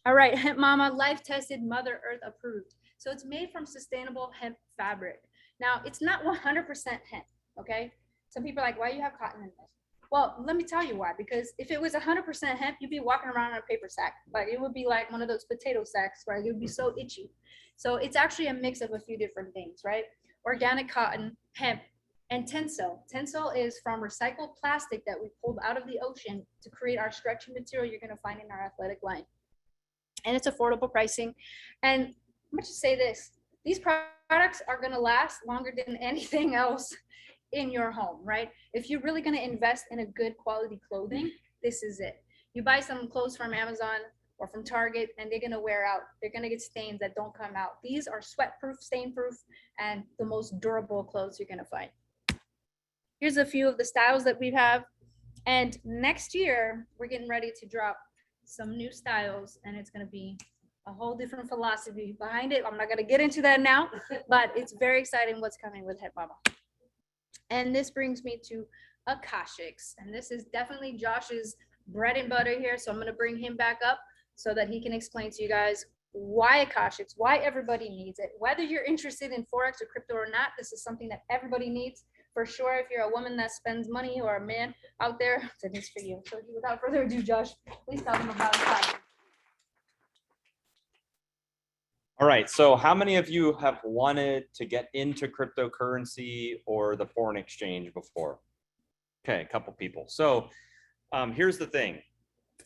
All right, Hemp Mama, life tested, Mother Earth approved. So it's made from sustainable hemp fabric. Now, it's not 100% hemp, okay? Some people are like, why do you have cotton in this? Well, let me tell you why. Because if it was 100% hemp, you'd be walking around in a paper sack. Like, it would be like one of those potato sacks, right? It would be so itchy. So it's actually a mix of a few different things, right? Organic cotton, hemp, and Tencel. Tencel is from recycled plastic that we pulled out of the ocean to create our stretchy material you're going to find in our athletic line. And it's affordable pricing. And I'm going to say this, these products are going to last longer than anything else in your home, right? If you're really going to invest in a good quality clothing, this is it. You buy some clothes from Amazon or from Target and they're going to wear out. They're going to get stains that don't come out. These are sweat-proof, stain-proof, and the most durable clothes you're going to find. Here's a few of the styles that we have. And next year, we're getting ready to drop some new styles, and it's going to be a whole different philosophy behind it. I'm not going to get into that now, but it's very exciting what's coming with Hemp Mama. And this brings me to Akashics. And this is definitely Josh's bread and butter here. So I'm going to bring him back up so that he can explain to you guys why Akashics, why everybody needs it. Whether you're interested in Forex or crypto or not, this is something that everybody needs. For sure, if you're a woman that spends money or a man out there, then it's for you. So without further ado, Josh, please tell them about Akashics.
All right, so how many of you have wanted to get into cryptocurrency or the foreign exchange before? Okay, a couple people. So here's the thing.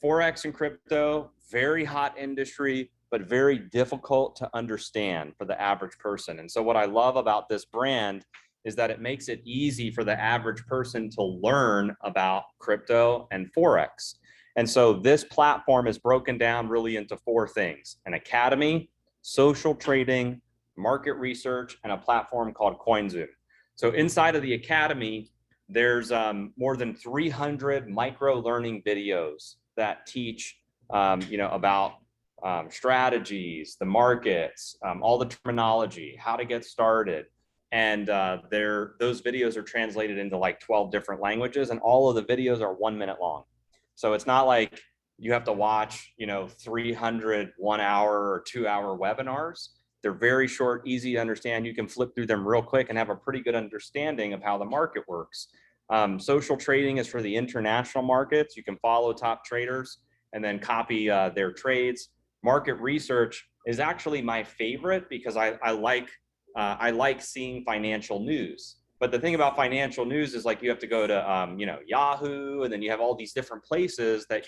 Forex and crypto, very hot industry, but very difficult to understand for the average person. And so what I love about this brand is that it makes it easy for the average person to learn about crypto and Forex. And so this platform is broken down really into 4 things: an academy, social trading, market research, and a platform called CoinZoom. So inside of the academy, there's more than 300 micro learning videos that teach about strategies, the markets, all the terminology, how to get started. And those videos are translated into like 12 different languages, and all of the videos are 1 minute long. So it's not like you have to watch, 300 1-hour or 2-hour webinars. They're very short, easy to understand. You can flip through them real quick and have a pretty good understanding of how the market works. Social trading is for the international markets. You can follow top traders and then copy their trades. Market research is actually my favorite because I like seeing financial news. But the thing about financial news is like you have to go to Yahoo, and then you have all these different places that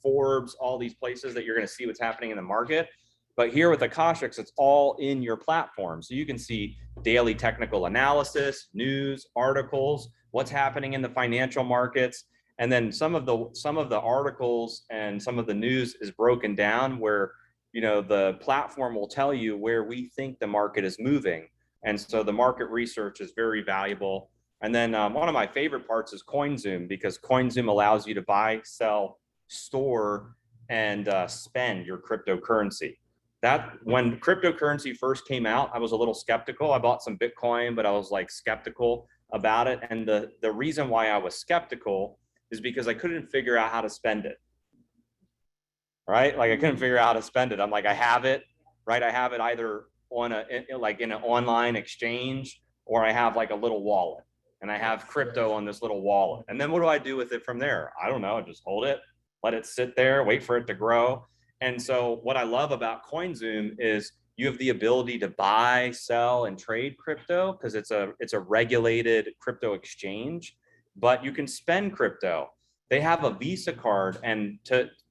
Forbes, all these places that you're going to see what's happening in the market. But here with Akashics, it's all in your platform. So you can see daily technical analysis, news, articles, what's happening in the financial markets. And then some of the articles and some of the news is broken down where the platform will tell you where we think the market is moving. And so the market research is very valuable. And then one of my favorite parts is CoinZoom, because CoinZoom allows you to buy, sell, store, and spend your cryptocurrency. That when cryptocurrency first came out, I was a little skeptical. I bought some Bitcoin, but I was like skeptical about it. And the reason why I was skeptical is because I couldn't figure out how to spend it. Right? Like I couldn't figure out how to spend it. I'm like, I have it, right? I have it either on in an online exchange, or I have like a little wallet and I have crypto on this little wallet. And then what do I do with it from there? I don't know. I just hold it, let it sit there, wait for it to grow. And so what I love about CoinZoom is you have the ability to buy, sell, and trade crypto because it's a regulated crypto exchange, but you can spend crypto. They have a Visa card, and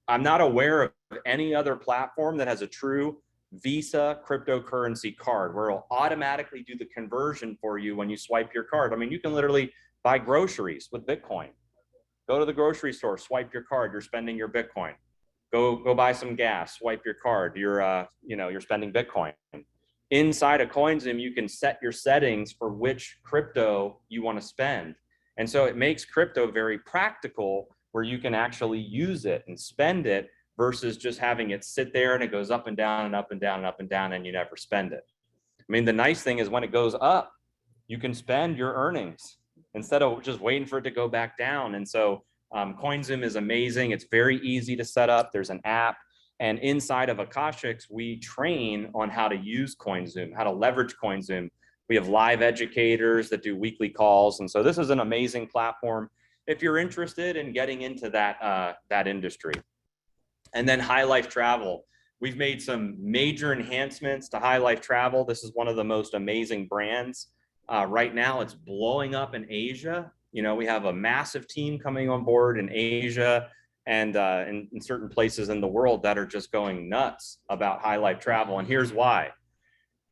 I'm not aware of any other platform that has a true Visa cryptocurrency card where it'll automatically do the conversion for you when you swipe your card. I mean, you can literally buy groceries with Bitcoin. Go to the grocery store, swipe your card, you're spending your Bitcoin. Go buy some gas, swipe your card, you're spending Bitcoin. Inside of CoinZoom, you can set your settings for which crypto you want to spend. And so it makes crypto very practical where you can actually use it and spend it versus just having it sit there and it goes up and down and up and down and up and down and you never spend it. I mean, the nice thing is when it goes up, you can spend your earnings instead of just waiting for it to go back down. And so CoinZoom is amazing. It's very easy to set up. There's an app. And inside of Akashics, we train on how to use CoinZoom, how to leverage CoinZoom. We have live educators that do weekly calls. And so this is an amazing platform if you're interested in getting into that industry. And then High Life Travel. We've made some major enhancements to High Life Travel. This is one of the most amazing brands. Right now, it's blowing up in Asia. You know, we have a massive team coming on board in Asia and in certain places in the world that are just going nuts about High Life Travel. And here's why.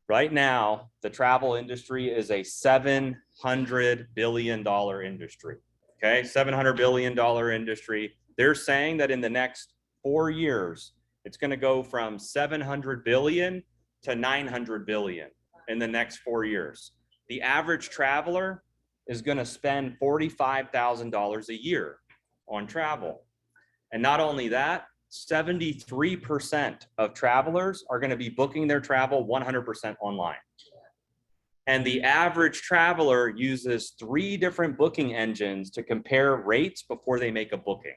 Right now, the travel industry is a $700 billion industry. Okay, $700 billion industry. They're saying that in the next 4 years, it's going to go from 700 billion to 900 billion in the next 4 years. The average traveler is going to spend $45,000 a year on travel. And not only that, 73% of travelers are going to be booking their travel 100% online. And the average traveler uses 3 different booking engines to compare rates before they make a booking.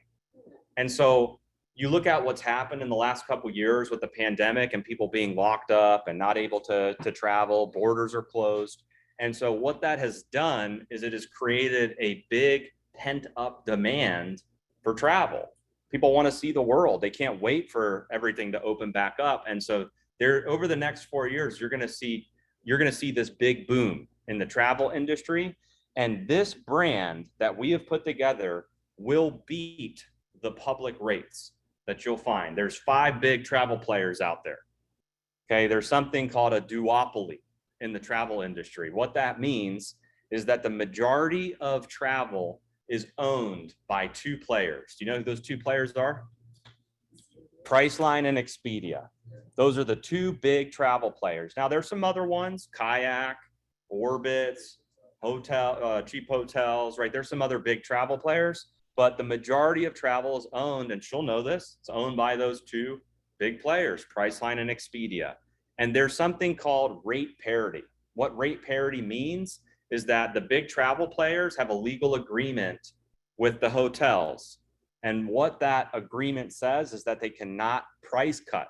And so you look at what's happened in the last couple of years with the pandemic and people being locked up and not able to travel, borders are closed. And so what that has done is it has created a big pent up demand for travel. People want to see the world. They can't wait for everything to open back up. And so over the next 4 years, you're going to see this big boom in the travel industry. And this brand that we have put together will beat the public rates that you'll find. There's 5 big travel players out there. Okay, there's something called a duopoly in the travel industry. What that means is that the majority of travel is owned by 2 players. Do you know who those 2 players are? Priceline and Expedia. Those are the 2 big travel players. Now there's some other ones, Kayak, Orbitz, cheap hotels, right? There's some other big travel players, but the majority of travel is owned, and she'll know this, it's owned by those 2 big players, Priceline and Expedia. And there's something called rate parity. What rate parity means is that the big travel players have a legal agreement with the hotels. And what that agreement says is that they cannot price cut.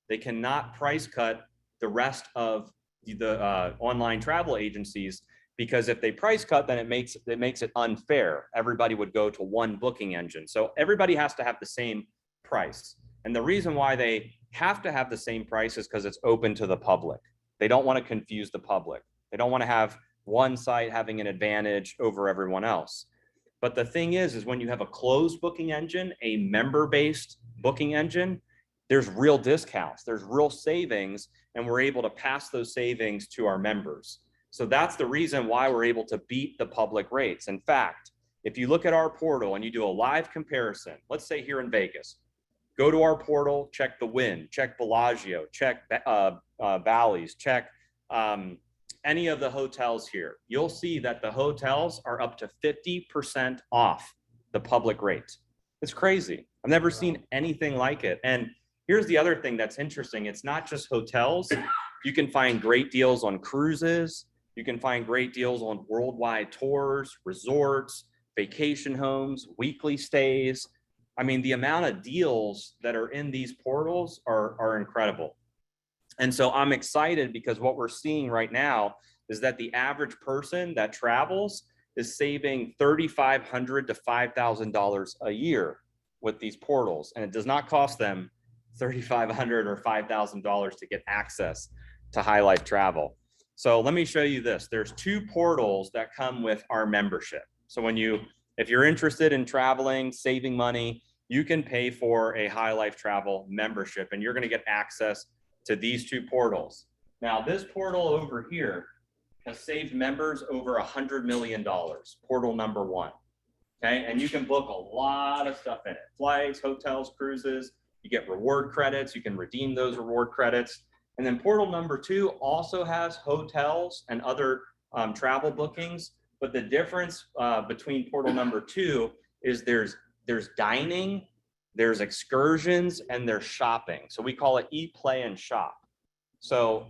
They cannot price cut the rest of the online travel agencies, because if they price cut, then it makes it unfair. Everybody would go to one booking engine. So everybody has to have the same price. And the reason why they have to have the same price is because it's open to the public. They don't want to confuse the public. They don't want to have one site having an advantage over everyone else. But the thing is when you have a closed booking engine, a member-based booking engine, there's real discounts, there's real savings, and we're able to pass those savings to our members. So that's the reason why we're able to beat the public rates. In fact, if you look at our portal and you do a live comparison, let's say here in Vegas, go to our portal, check the Wynn, check Bellagio, check Bally's, check any of the hotels here, you'll see that the hotels are up to 50% off the public rate. It's crazy. I've never seen anything like it. And here's the other thing that's interesting. It's not just hotels. You can find great deals on cruises. You can find great deals on worldwide tours, resorts, vacation homes, weekly stays. I mean, the amount of deals that are in these portals are incredible. And so I'm excited because what we're seeing right now is that the average person that travels is saving $3,500 to $5,000 a year with these portals. And it does not cost them $3,500 or $5,000 to get access to High Life Travel. So let me show you this. There's 2 portals that come with our membership. So if you're interested in traveling, saving money, you can pay for a High Life Travel membership, and you're going to get access to these 2 portals. Now, this portal over here has saved members over $100 million, portal number 1. Okay, and you can book a lot of stuff in it: flights, hotels, cruises. You get reward credits. You can redeem those reward credits. And then portal number 2 also has hotels and other travel bookings. But the difference between portal number 2 is there's dining, there's excursions, and there's shopping. So we call it eat, play, and shop. So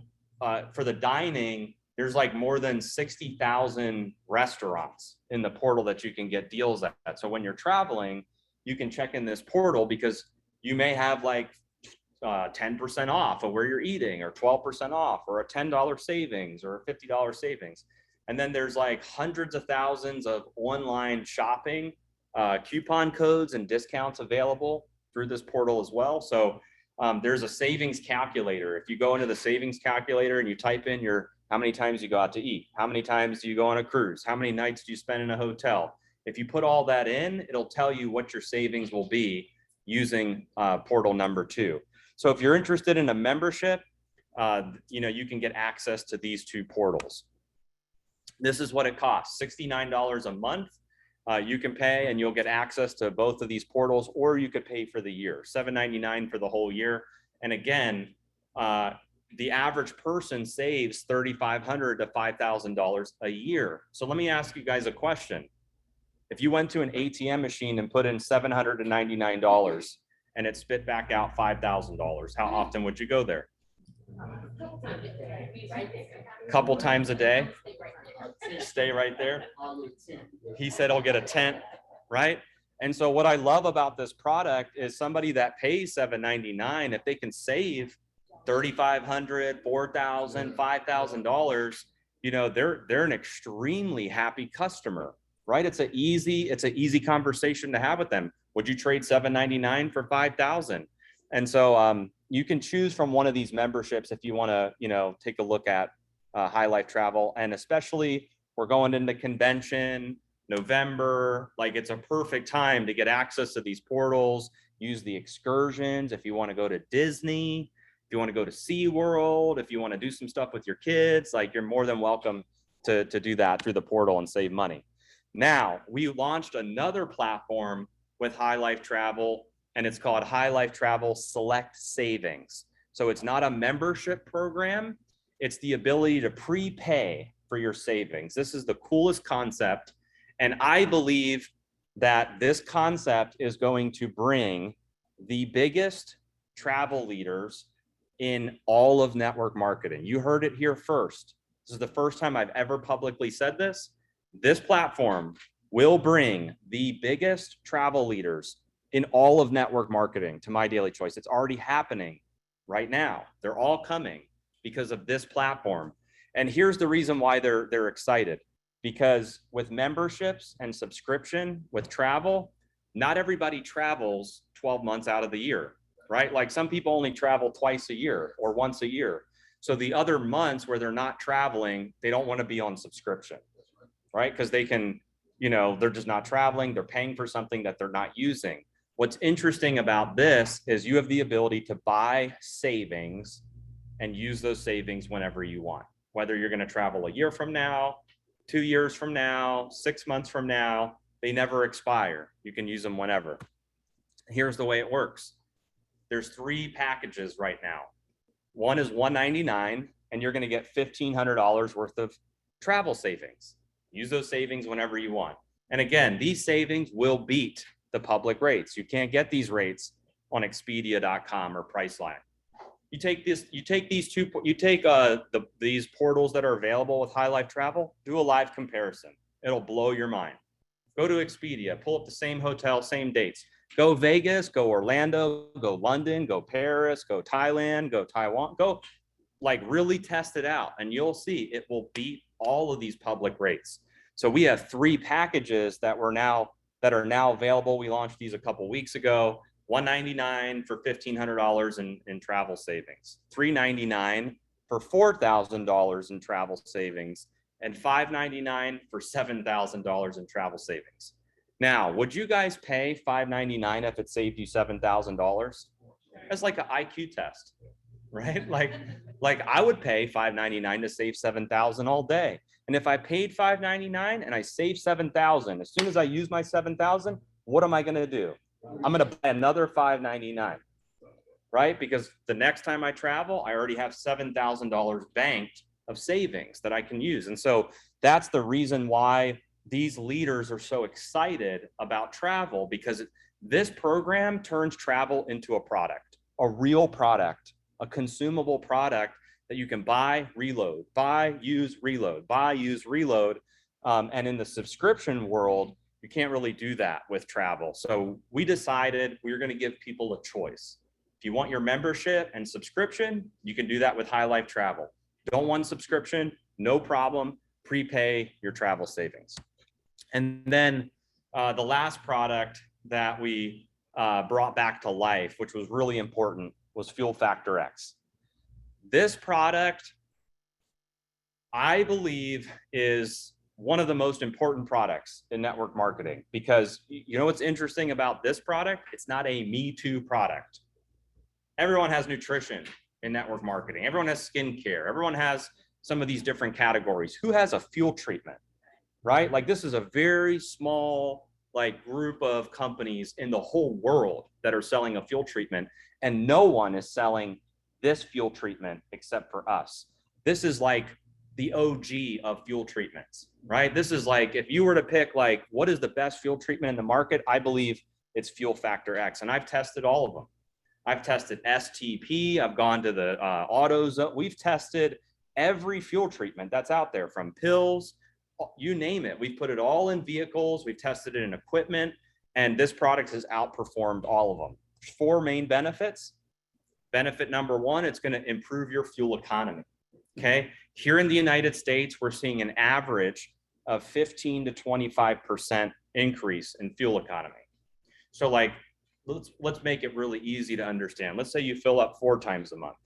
for the dining, there's like more than 60,000 restaurants in the portal that you can get deals at. So when you're traveling, you can check in this portal because you may have like 10% off of where you're eating, or 12% off, or a $10 savings, or a $50 savings. And then there's like hundreds of thousands of online shopping coupon codes and discounts available through this portal as well. So there's a savings calculator. If you go into the savings calculator and you type in how many times you go out to eat, how many times do you go on a cruise, how many nights do you spend in a hotel, if you put all that in, it'll tell you what your savings will be using portal number 2. So if you're interested in a membership, you can get access to these 2 portals. This is what it costs: $69 a month. You can pay and you'll get access to both of these portals, or you could pay for the year, $7.99 for the whole year. And again, the average person saves $3,500 to $5,000 a year. So let me ask you guys a question. If you went to an ATM machine and put in $799 and it spit back out $5,000, how often would you go there? A couple times a day. Stay right there. He said he'll get a tent, right? And so what I love about this product is somebody that pays $799, if they can save $3,500, $4,000, $5,000, they're an extremely happy customer, right? It's an easy conversation to have with them. Would you trade $799 for $5,000? And so you can choose from one of these memberships if you want to, take a look at High Life Travel. And especially we're going into convention, November, like it's a perfect time to get access to these portals, use the excursions. If you want to go to Disney, if you want to go to SeaWorld, if you want to do some stuff with your kids, like you're more than welcome to do that through the portal and save money. Now, we launched another platform with High Life Travel, and it's called High Life Travel Select Savings. So it's not a membership program. It's the ability to prepay for your savings. This is the coolest concept. And I believe that this concept is going to bring the biggest travel leaders in all of network marketing. You heard it here first. This is the first time I've ever publicly said this. This platform will bring the biggest travel leaders in all of network marketing to My Daily Choice. It's already happening right now. They're all coming because of this platform. And here's the reason why they're excited. Because with memberships and subscription with travel, not everybody travels 12 months out of the year, right? Like some people only travel twice a year or once a year. So the other months where they're not traveling, they don't want to be on subscription, right? Because they can, they're just not traveling. They're paying for something that they're not using. What's interesting about this is you have the ability to buy savings and use those savings whenever you want, whether you're going to travel a year from now, 2 years from now, 6 months from now, they never expire. You can use them whenever. Here's the way it works. There's 3 packages right now. One is $199, and you're going to get $1,500 worth of travel savings. Use those savings whenever you want. And again, these savings will beat the public rates. You can't get these rates on Expedia.com or Priceline. You take these portals that are available with High Life Travel, do a live comparison. It'll blow your mind. Go to Expedia, pull up the same hotel, same dates. Go Vegas, go Orlando, go London, go Paris, go Thailand, go Taiwan, go really test it out, and you'll see it will beat all of these public rates. So we have 3 packages that are now available. We launched these a couple weeks ago. $199 for $1,500 in travel savings, $399 for $4,000 in travel savings, and $599 for $7,000 in travel savings. Now, would you guys pay $599 if it saved you $7,000? That's like an IQ test, right? Like I would pay $599 to save $7,000 all day. And if I paid $599 and I saved $7,000, as soon as I use my $7,000, what am I going to do? I'm going to buy another $599, right? Because the next time I travel, I already have $7,000 banked of savings that I can use. And so that's the reason why these leaders are so excited about travel, because this program turns travel into a product, a real product, a consumable product that you can buy, reload, buy, use, reload, buy, use, reload. And in the subscription world, you can't really do that with travel. So we decided we were going to give people a choice. If you want your membership and subscription, you can do that with High Life Travel. Don't want subscription, no problem, prepay your travel savings. And then the last product that we brought back to life, which was really important, was Fuel Factor X. This product, I believe, is one of the most important products in network marketing, because you know what's interesting about this product? It's not a me too product. Everyone has nutrition in network marketing. Everyone has skincare. Everyone has some of these different categories. Who has a fuel treatment, right? Like this is a very small group of companies in the whole world that are selling a fuel treatment, and no one is selling this fuel treatment except for us. This is like the OG of fuel treatments, right? This is like, if you were to pick what is the best fuel treatment in the market, I believe it's Fuel Factor X. And I've tested all of them. I've tested STP, I've gone to the autos. We've tested every fuel treatment that's out there, from pills, you name it. We've put it all in vehicles. We've tested it in equipment, and this product has outperformed all of them. 4 main benefits. Benefit number 1, it's going to improve your fuel economy. Okay. Here in the United States, we're seeing an average of 15 to 25% increase in fuel economy. So let's make it really easy to understand. Let's say you fill up 4 times a month,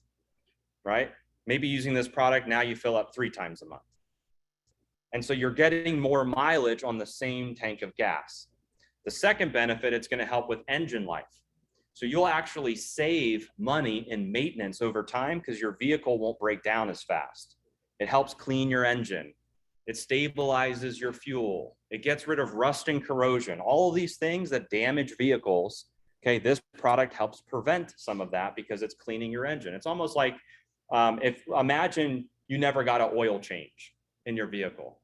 right? Maybe using this product, now you fill up 3 times a month. And so you're getting more mileage on the same tank of gas. The second benefit, it's going to help with engine life. So you'll actually save money in maintenance over time because your vehicle won't break down as fast. It helps clean your engine. It stabilizes your fuel. It gets rid of rust and corrosion. All of these things that damage vehicles, okay, this product helps prevent some of that because it's cleaning your engine. It's almost like imagine you never got an oil change in your vehicle,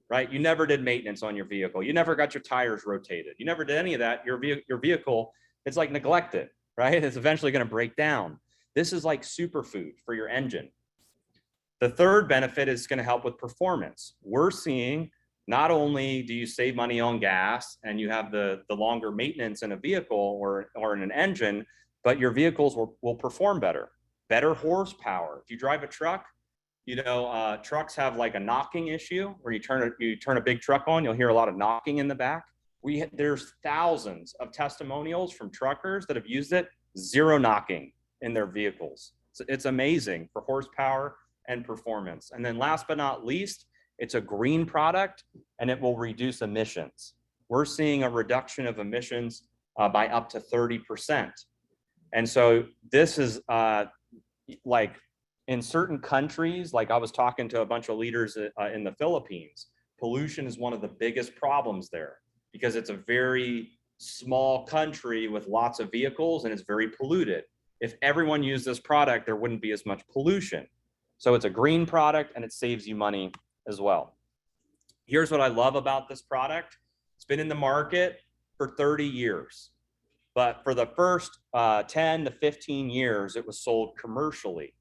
right? You never did maintenance on your vehicle. You never got your tires rotated. You never did any of that. Your vehicle, it's like neglected, right? It's eventually going to break down. This is like superfood for your engine. The third benefit is going to help with performance. We're seeing not only do you save money on gas and you have the longer maintenance in a vehicle or in an engine, but your vehicles will perform better horsepower. If you drive a truck, trucks have like a knocking issue where you turn a big truck on, you'll hear a lot of knocking in the back. There's thousands of testimonials from truckers that have used it, 0 knocking in their vehicles. So it's amazing for horsepower and performance. And then last but not least, it's a green product and it will reduce emissions. We're seeing a reduction of emissions by up to 30%. And so this is like in certain countries, like I was talking to a bunch of leaders in the Philippines, pollution is one of the biggest problems there because it's a very small country with lots of vehicles and it's very polluted. If everyone used this product, there wouldn't be as much pollution. So it's a green product and it saves you money as well. Here's what I love about this product. It's been in the market for 30 years, but for the first 10 to 15 years, it was sold commercially.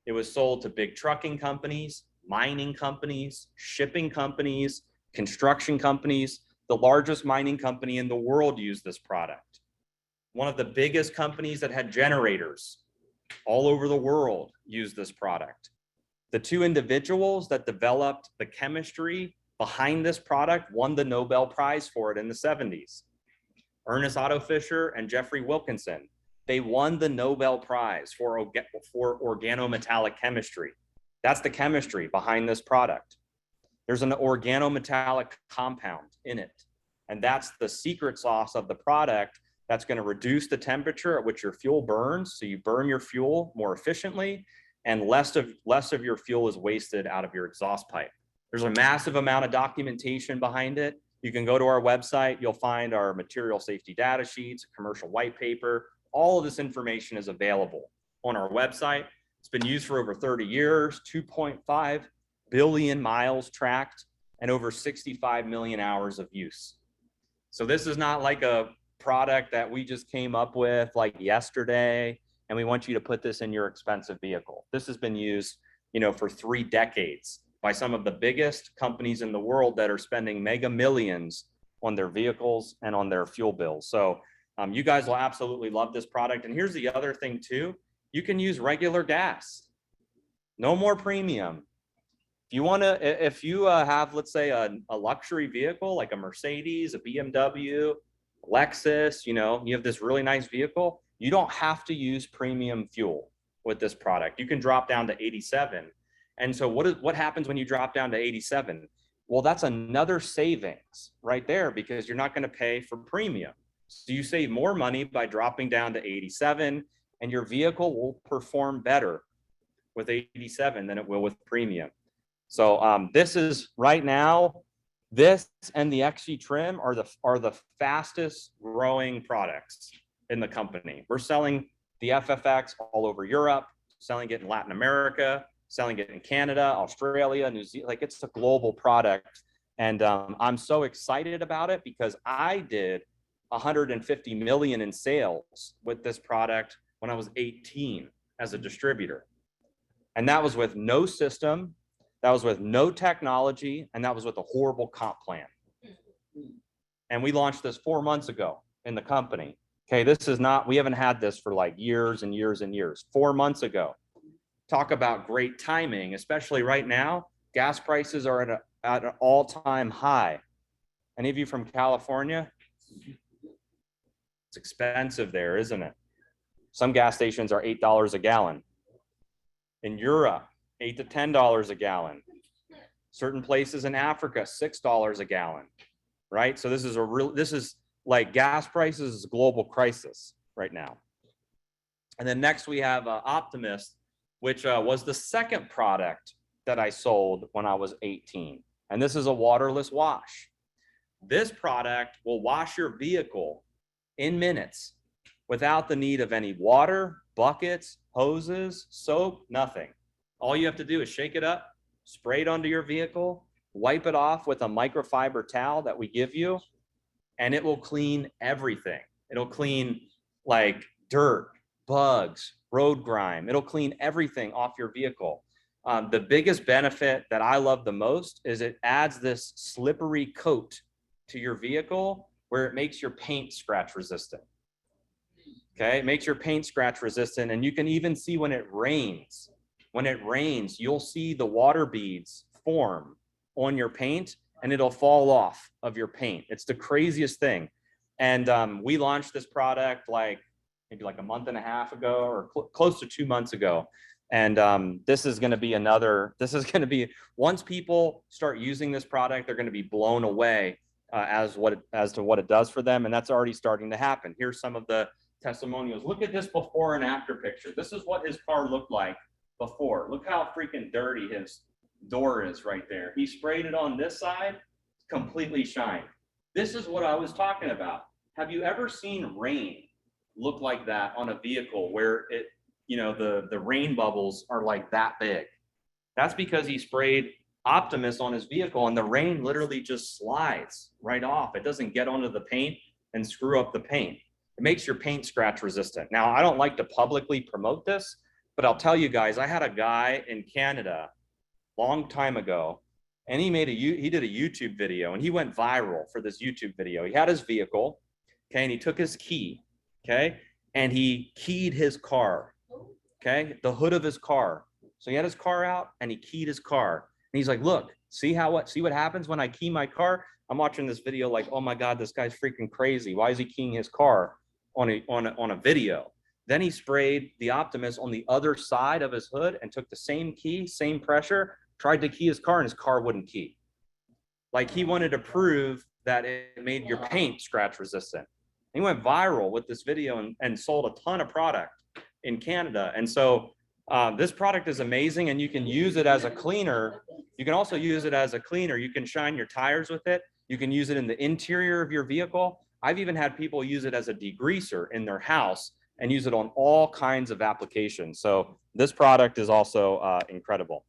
It was sold to big trucking companies, mining companies, shipping companies, construction companies. The largest mining company in the world used this product. One of the biggest companies that had generators all over the world used this product. The two individuals that developed the chemistry behind this product won the Nobel Prize for it in the 70s. Ernest Otto Fisher and Jeffrey Wilkinson. They won the Nobel Prize for organometallic chemistry. That's the chemistry behind this product. There's an organometallic compound in it. And that's the secret sauce of the product that's going to reduce the temperature at which your fuel burns. So you burn your fuel more efficiently, and less of your fuel is wasted out of your exhaust pipe. There's a massive amount of documentation behind it. You can go to our website. You'll find our material safety data sheets, commercial white paper. All of this information is available on our website. It's been used for over 30 years, 2.5 billion miles tracked, and over 65 million hours of use. So this is not like a product that we just came up with like yesterday, and we want you to put this in your expensive vehicle. This has been used, for 3 decades by some of the biggest companies in the world that are spending mega millions on their vehicles and on their fuel bills. So you guys will absolutely love this product. And here's the other thing too. You can use regular gas. No more premium. If you have, let's say, a luxury vehicle like a Mercedes, a BMW, Lexus, you have this really nice vehicle, you don't have to use premium fuel with this product. You can drop down to 87. And so what happens when you drop down to 87? Well, that's another savings right there, because you're not going to pay for premium. So you save more money by dropping down to 87, and your vehicle will perform better with 87 than it will with premium. So this is right now, this and the XG trim are the fastest growing products in the company. We're selling the FFX all over Europe, selling it in Latin America, selling it in Canada, Australia, New Zealand. Like, it's a global product. And I'm so excited about it because I did 150 million in sales with this product when I was 18 as a distributor. And that was with no system, that was with no technology, and that was with a horrible comp plan. And we launched this 4 months ago in the company. Okay, we haven't had this for like years and years and years. 4 months ago. Talk about great timing, especially right now. Gas prices are at an all-time high. Any of you from California? It's expensive there, isn't it? Some gas stations are $8 a gallon. In Europe, $8 to $10 a gallon. Certain places in Africa, $6 a gallon, right? So this is like gas prices is a global crisis right now. And then next we have Optimus, which was the second product that I sold when I was 18. And this is a waterless wash. This product will wash your vehicle in minutes without the need of any water, buckets, hoses, soap, nothing. All you have to do is shake it up, spray it onto your vehicle, wipe it off with a microfiber towel that we give you, and it will clean everything. It'll clean like dirt, bugs, road grime. It'll clean everything off your vehicle. The biggest benefit that I love the most is it adds this slippery coat to your vehicle where it makes your paint scratch resistant. Okay, it makes your paint scratch resistant, and you can even see when it rains. When it rains, you'll see the water beads form on your paint, and it'll fall off of your paint. It's the craziest thing. And we launched this product maybe like a month and a half ago, or close to 2 months ago. And this is going to be once people start using this product, they're going to be blown away as to what it does for them. And that's already starting to happen. Here's some of the testimonials. Look at this before and after picture. This is what his car looked like before. Look how freaking dirty his door is right there. He sprayed it on this side, completely shined. This is what I was talking about. Have you ever seen rain look like that on a vehicle where the rain bubbles are like that big? That's because he sprayed Optimus on his vehicle, and the rain literally just slides right off. It doesn't get onto the paint and screw up the paint. It makes your paint scratch resistant. Now, I don't like to publicly promote this, but I'll tell you guys, I had a guy in Canada long time ago, and he did a YouTube video, and he went viral for this YouTube video. He had his vehicle, okay, and he took his key, okay, and he keyed his car, okay, the hood of his car, So he had his car out and he keyed his car. And he's like, look, see what happens when I key my car? I'm watching this video like, oh my God, this guy's freaking crazy. Why is he keying his car on a video? Then he sprayed the Optimus on the other side of his hood and took the same key, same pressure, tried to key his car, and his car wouldn't key. Like, he wanted to prove that it made your paint scratch resistant. He went viral with this video and sold a ton of product in Canada. And so this product is amazing, and you can use it as a cleaner. You can also use it as a cleaner. You can shine your tires with it. You can use it in the interior of your vehicle. I've even had people use it as a degreaser in their house and use it on all kinds of applications. So this product is also incredible.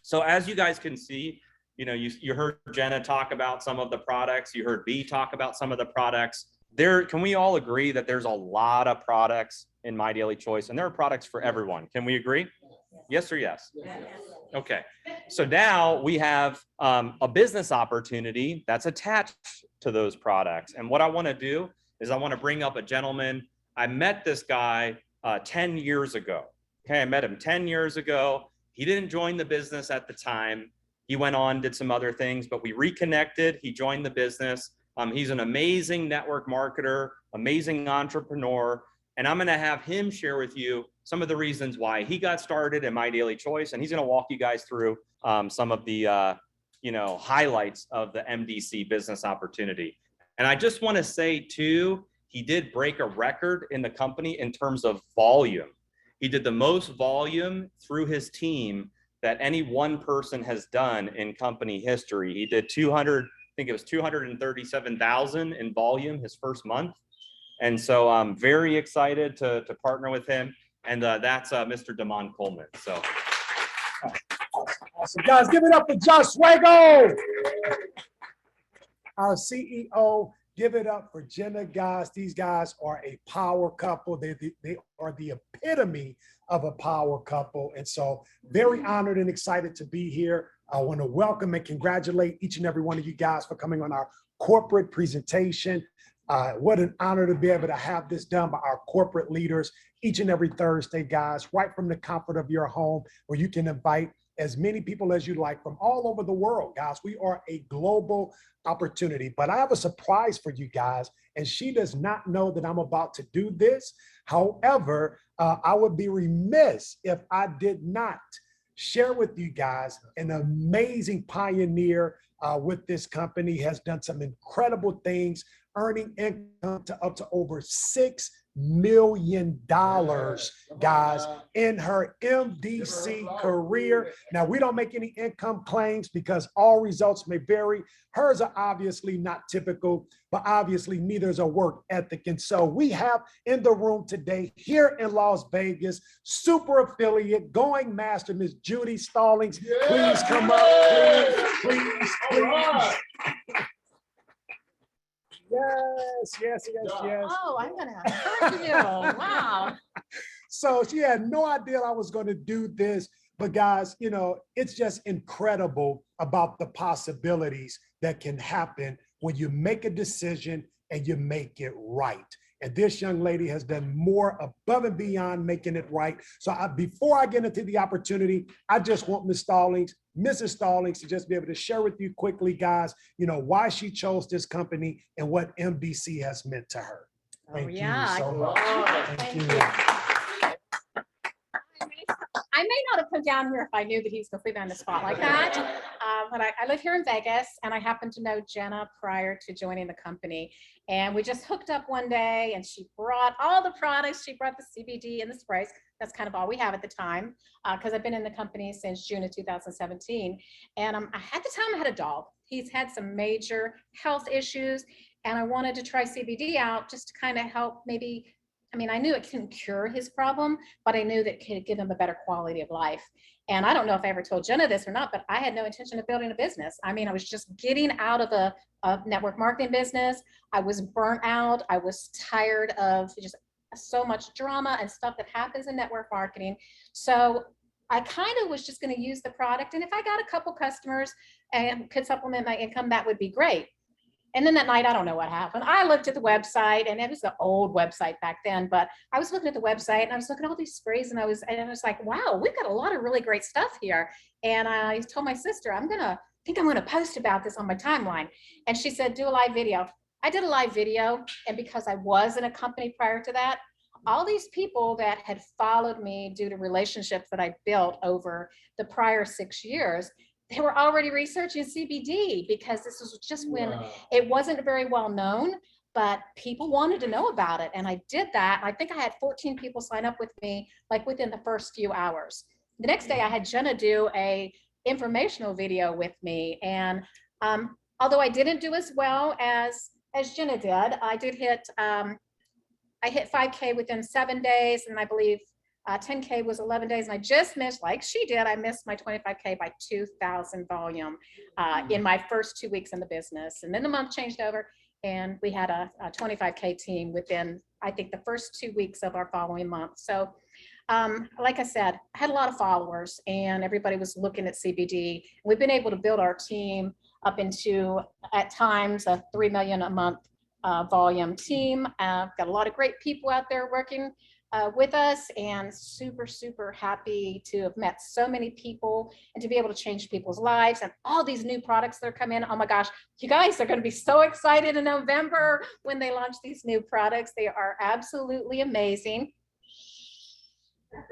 So as you guys can see, you know, you heard Jenna talk about some of the products. You heard B talk about some of the products. Can we all agree that there's a lot of products in My Daily Choice, and there are products for everyone? Can we agree? Yes or yes? Okay. So now we have a business opportunity that's attached to those products. And what I want to do is I want to bring up a gentleman. I met this guy 10 years ago. Okay, I met him 10 years ago. He didn't join the business at the time. He went on, did some other things, but we reconnected. He joined the business. He's an amazing network marketer, amazing entrepreneur, and I'm going to have him share with you some of the reasons why he got started in My Daily Choice, and he's going to walk you guys through some of the highlights of the MDC business opportunity. And I just want to say too, he did break a record in the company in terms of volume. He did the most volume through his team that any one person has done in company history. He did 237,000 in volume his first month. And so I'm very excited to partner with him. And that's Mr. Damon Coleman. So.
Awesome, guys, give it up for Josh Zwagil, our CEO. Give it up for Jenna, guys. These guys are a power couple. They are the epitome of a power couple. And so very honored and excited to be here. I want to welcome and congratulate each and every one of you guys for coming on our corporate presentation. What an honor to be able to have this done by our corporate leaders each and every Thursday, guys, right from the comfort of your home, where you can invite as many people as you like from all over the world, guys. We are a global opportunity, but I have a surprise for you guys, and she does not know that I'm about to do this. However, I would be remiss if I did not share with you guys an amazing pioneer with this company, has done some incredible things, earning income to up to over $6 million, guys, in her MDC career. Now, we don't make any income claims because all results may vary. Hers are obviously not typical, but obviously neither is a work ethic. And so we have in the room today here in Las Vegas, super affiliate, going master, Miss Judy Stallings. Please come up, please. Yes.
Oh, I'm gonna have to you. Wow.
So she had no idea I was going to do this, but guys, you know, it's just incredible about the possibilities that can happen when you make a decision and you make it right. And this young lady has done more above and beyond making it right. So before I get into the opportunity, I just want Mrs. Stallings to just be able to share with you quickly, guys, you know, why she chose this company and what MDC has meant to her. Thank you so much. Thank you.
I may not have come down here if I knew that he was going to put me on the spot like that. But I live here in Vegas, and I happen to know Jenna prior to joining the company. And we just hooked up one day, and she brought all the products. She brought the CBD and the sprays. That's kind of all we have at the time, because I've been in the company since June of 2017. And at the time, I had a dog. He's had some major health issues, and I wanted to try CBD out just to kind of help maybe. I mean, I knew it couldn't cure his problem, but I knew that it could give him a better quality of life. And I don't know if I ever told Jenna this or not, but I had no intention of building a business. I mean, I was just getting out of the network marketing business. I was burnt out. I was tired of just so much drama and stuff that happens in network marketing. So I kind of was just going to use the product. And if I got a couple customers and could supplement my income, that would be great. And then that night, I don't know what happened. I looked at the website, and it was the old website back then, but I was looking at the website and I was looking at all these sprays, and I was like, wow, we've got a lot of really great stuff here. And I told my sister, I'm gonna post about this on my timeline. And she said, do a live video. I did a live video, and because I was in a company prior to that, all these people that had followed me due to relationships that I built over the prior 6 years, they were already researching CBD, because this was just when it wasn't very well known, but people wanted to know about it. And I did that. I think I had 14 people sign up with me, like within the first few hours. The next day I had Jenna do a informational video with me. And although I didn't do as well as Jenna did, I did hit, I hit 5K within 7 days, and I believe 10K was 11 days, and I just missed, like she did, I missed my 25K by 2,000 volume in my first 2 weeks in the business. And then the month changed over, and we had a 25K team within, I think, the first 2 weeks of our following month. So like I said, I had a lot of followers, and everybody was looking at CBD. We've been able to build our team up into, at times, a 3 million a month volume team. Got a lot of great people out there working with us, and super, super happy to have met so many people and to be able to change people's lives, and all these new products that are coming in. Oh my gosh, you guys are going to be so excited in November when they launch these new products. They are absolutely amazing.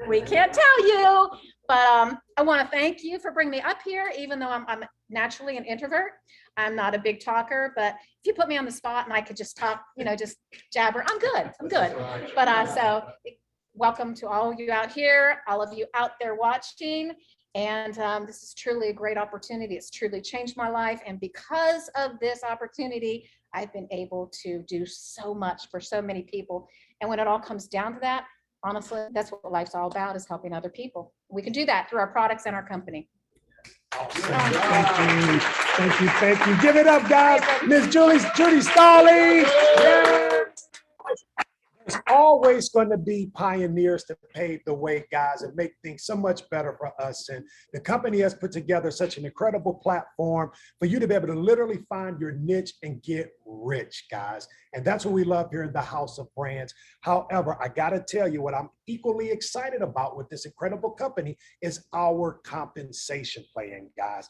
We can't tell you, but I want to thank you for bringing me up here, even though I'm naturally an introvert. I'm not a big talker, but if you put me on the spot and I could just talk, just jabber, I'm good. But so welcome to all of you out here, all of you out there watching. And this is truly a great opportunity. It's truly changed my life. And because of this opportunity, I've been able to do so much for so many people. And when it all comes down to that, honestly, that's what life's all about, is helping other people. We can do that through our products and our company.
Awesome. Thank you. Give it up, guys. Miss Judy Stallings. Yes. There's always going to be pioneers to pave the way, guys, and make things so much better for us. And the company has put together such an incredible platform for you to be able to literally find your niche and get rich, guys. And that's what we love here in the House of Brands. However, I got to tell you, what I'm equally excited about with this incredible company is our compensation plan, guys.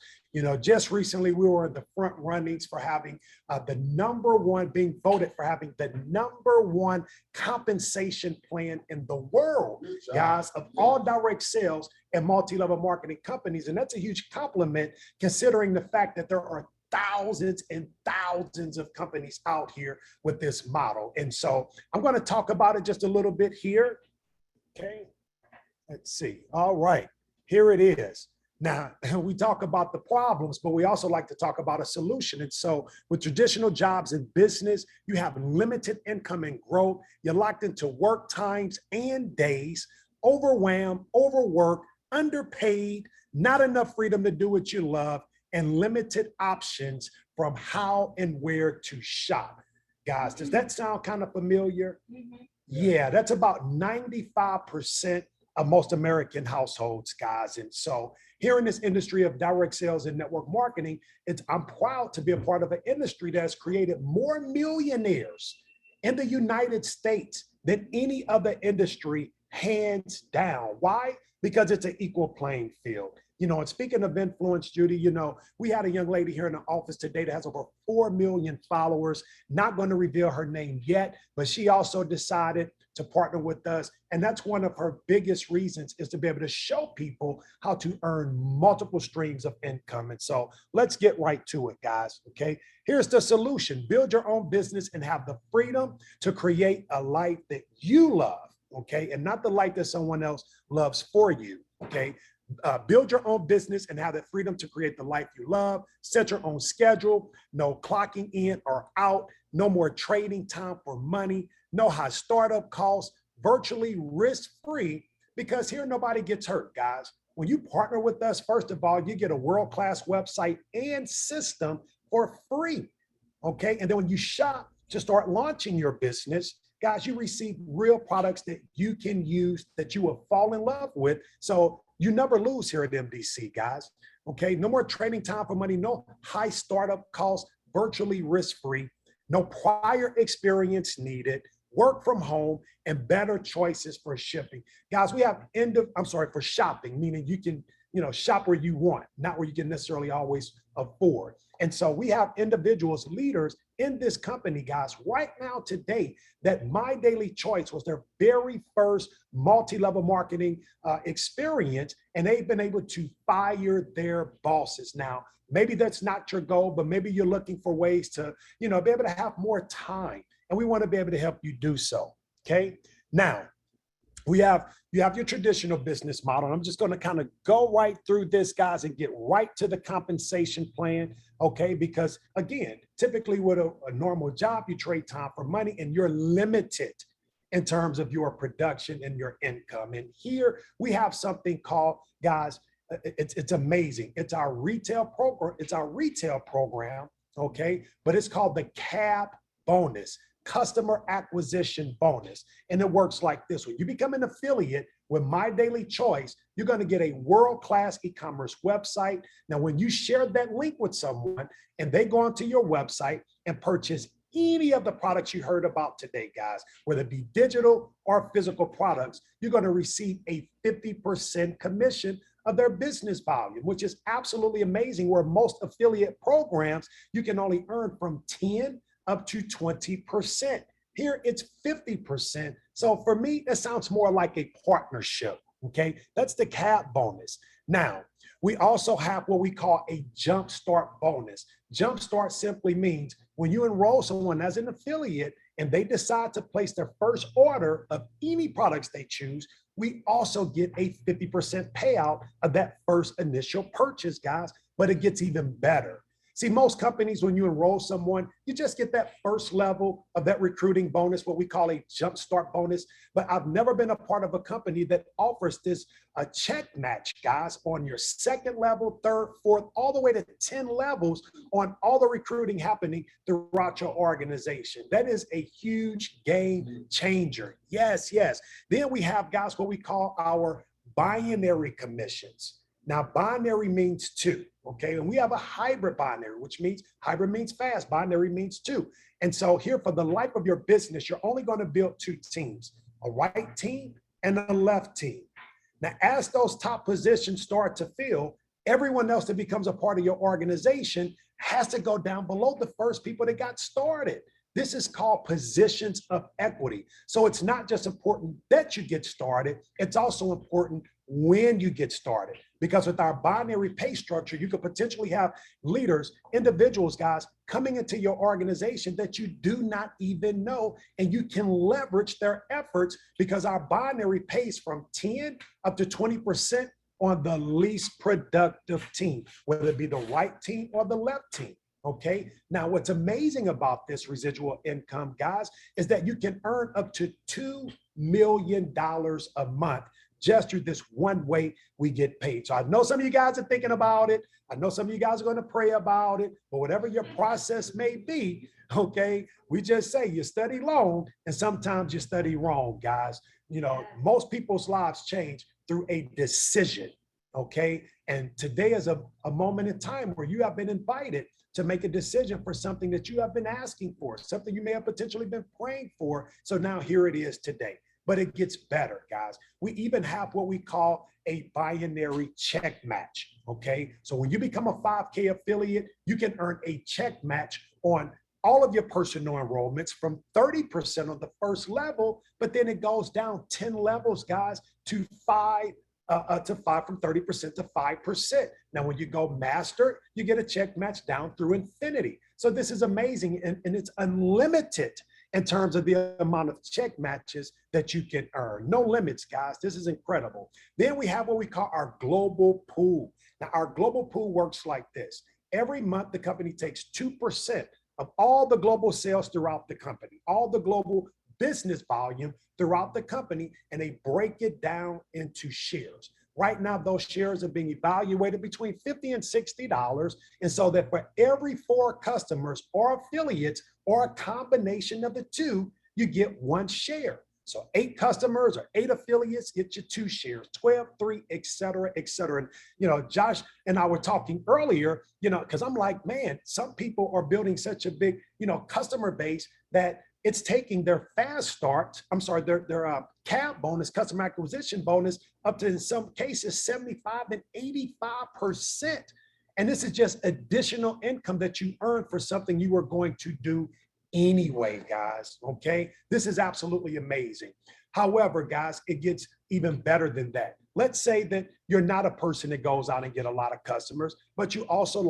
Just recently we were in the front runnings for having being voted for having the #1 compensation plan in the world, guys, of all direct sales and multi-level marketing companies. And that's a huge compliment, considering the fact that there are thousands and thousands of companies out here with this model. And so I'm going to talk about it just a little bit here. Okay, let's see. All right, here it is. Now, we talk about the problems, but we also like to talk about a solution. And so with traditional jobs in business, you have limited income and growth. You're locked into work times and days, overwhelmed, overworked, underpaid, not enough freedom to do what you love, and limited options from how and where to shop. Guys, does that sound kind of familiar? Mm-hmm. Yeah, that's about 95% of most American households, guys. And so here in this industry of direct sales and network marketing, I'm proud to be a part of an industry that has created more millionaires in the United States than any other industry, hands down. Why? Because it's an equal playing field. And speaking of influence, Judy, we had a young lady here in the office today that has over 4 million followers. Not going to reveal her name yet, but she also decided to partner with us. And that's one of her biggest reasons, is to be able to show people how to earn multiple streams of income. And so let's get right to it, guys. Okay, here's the solution. Build your own business and have the freedom to create a life that you love, okay, and not the life that someone else loves for you, okay? Build your own business and have the freedom to create the life you love. Set your own schedule. No clocking in or out. No more trading time for money. No high startup costs. Virtually risk-free, because here nobody gets hurt, guys. When you partner with us, first of all, you get a world-class website and system for free, okay? And then when you shop to start launching your business, guys, you receive real products that you can use, that you will fall in love with. So you never lose here at MDC, guys. Okay, no more trading time for money, no high startup costs, virtually risk-free, no prior experience needed, work from home, and better choices for shipping. Guys, we have for shopping, meaning you can, shop where you want, not where you can necessarily always afford. And so we have individuals, leaders in this company, guys, right now today, that MyDailyChoice was their very first multi-level marketing experience, and they've been able to fire their bosses. Now, maybe that's not your goal, but maybe you're looking for ways to, be able to have more time, and we want to be able to help you do so. Okay. Now, you have your traditional business model. And I'm just going to kind of go right through this, guys, and get right to the compensation plan. Okay. Because again, typically with a normal job, you trade time for money, and you're limited in terms of your production and your income. And here we have something called, guys, it's amazing. It's our retail program. Okay. But it's called the CAB bonus, customer acquisition bonus. And it works like this. When you become an affiliate with MyDailyChoice, you're going to get a world-class e-commerce website. Now, when you share that link with someone and they go onto your website and purchase any of the products you heard about today, guys, whether it be digital or physical products, you're going to receive a 50% commission of their business volume, which is absolutely amazing, where most affiliate programs, you can only earn from 10 up to 20%. Here it's 50%. So for me, it sounds more like a partnership. Okay, that's the CAB bonus. Now, we also have what we call a jumpstart bonus. Jumpstart simply means when you enroll someone as an affiliate and they decide to place their first order of any products they choose, we also get a 50% payout of that first initial purchase, guys, but it gets even better. See, most companies, when you enroll someone, you just get that first level of that recruiting bonus, what we call a jumpstart bonus. But I've never been a part of a company that offers this a check match, guys, on your second level, third, fourth, all the way to 10 levels on all the recruiting happening throughout your organization. That is a huge game changer. Yes, yes. Then we have, guys, what we call our binary commissions. Now, binary means two, okay? And we have a hybrid binary, which means hybrid means fast, binary means two. And so here, for the life of your business, you're only going to build two teams, a right team and a left team. Now, as those top positions start to fill, everyone else that becomes a part of your organization has to go down below the first people that got started. This is called positions of equity. So it's not just important that you get started, it's also important when you get started. Because with our binary pay structure, you could potentially have leaders, individuals, guys, coming into your organization that you do not even know, and you can leverage their efforts because our binary pays from 10 up to 20% on the least productive team, whether it be the right team or the left team. Okay. Now, what's amazing about this residual income, guys, is that you can earn up to $2 million a month just through this one way we get paid. So I know some of you guys are thinking about it. I know some of you guys are going to pray about it, but whatever your process may be, okay, we just say you study long and sometimes you study wrong, guys. You know, most people's lives change through a decision, okay? And today is a moment in time where you have been invited to make a decision for something that you have been asking for, something you may have potentially been praying for. So now here it is today. But it gets better, guys. We even have what we call a binary check match, okay? So when you become a 5K affiliate, you can earn a check match on all of your personal enrollments from 30% on the first level, but then it goes down 10 levels, guys, to 5 from 30% to 5%. Now, when you go master, you get a check match down through infinity. So this is amazing, and it's unlimited in terms of the amount of check matches that you can earn. No limits, guys. This is incredible. Then we have what we call our global pool. Now, our global pool works like this. Every month, the company takes 2% of all the global sales throughout the company, all the global business volume throughout the company, and they break it down into shares. Right now, those shares are being evaluated between $50 and $60. And so that for every 4 customers or affiliates or a combination of the two, you get 1 share. So 8 customers or 8 affiliates get you 2 shares, 12, 3, et cetera, et cetera. And, Josh and I were talking earlier, because I'm like, man, some people are building such a big, customer base that it's taking their fast start, their CAB bonus, customer acquisition bonus, up to in some cases 75 and 85%. And this is just additional income that you earn for something you were going to do anyway, guys. Okay, this is absolutely amazing. However, guys, it gets even better than that. Let's say that you're not a person that goes out and get a lot of customers, but you also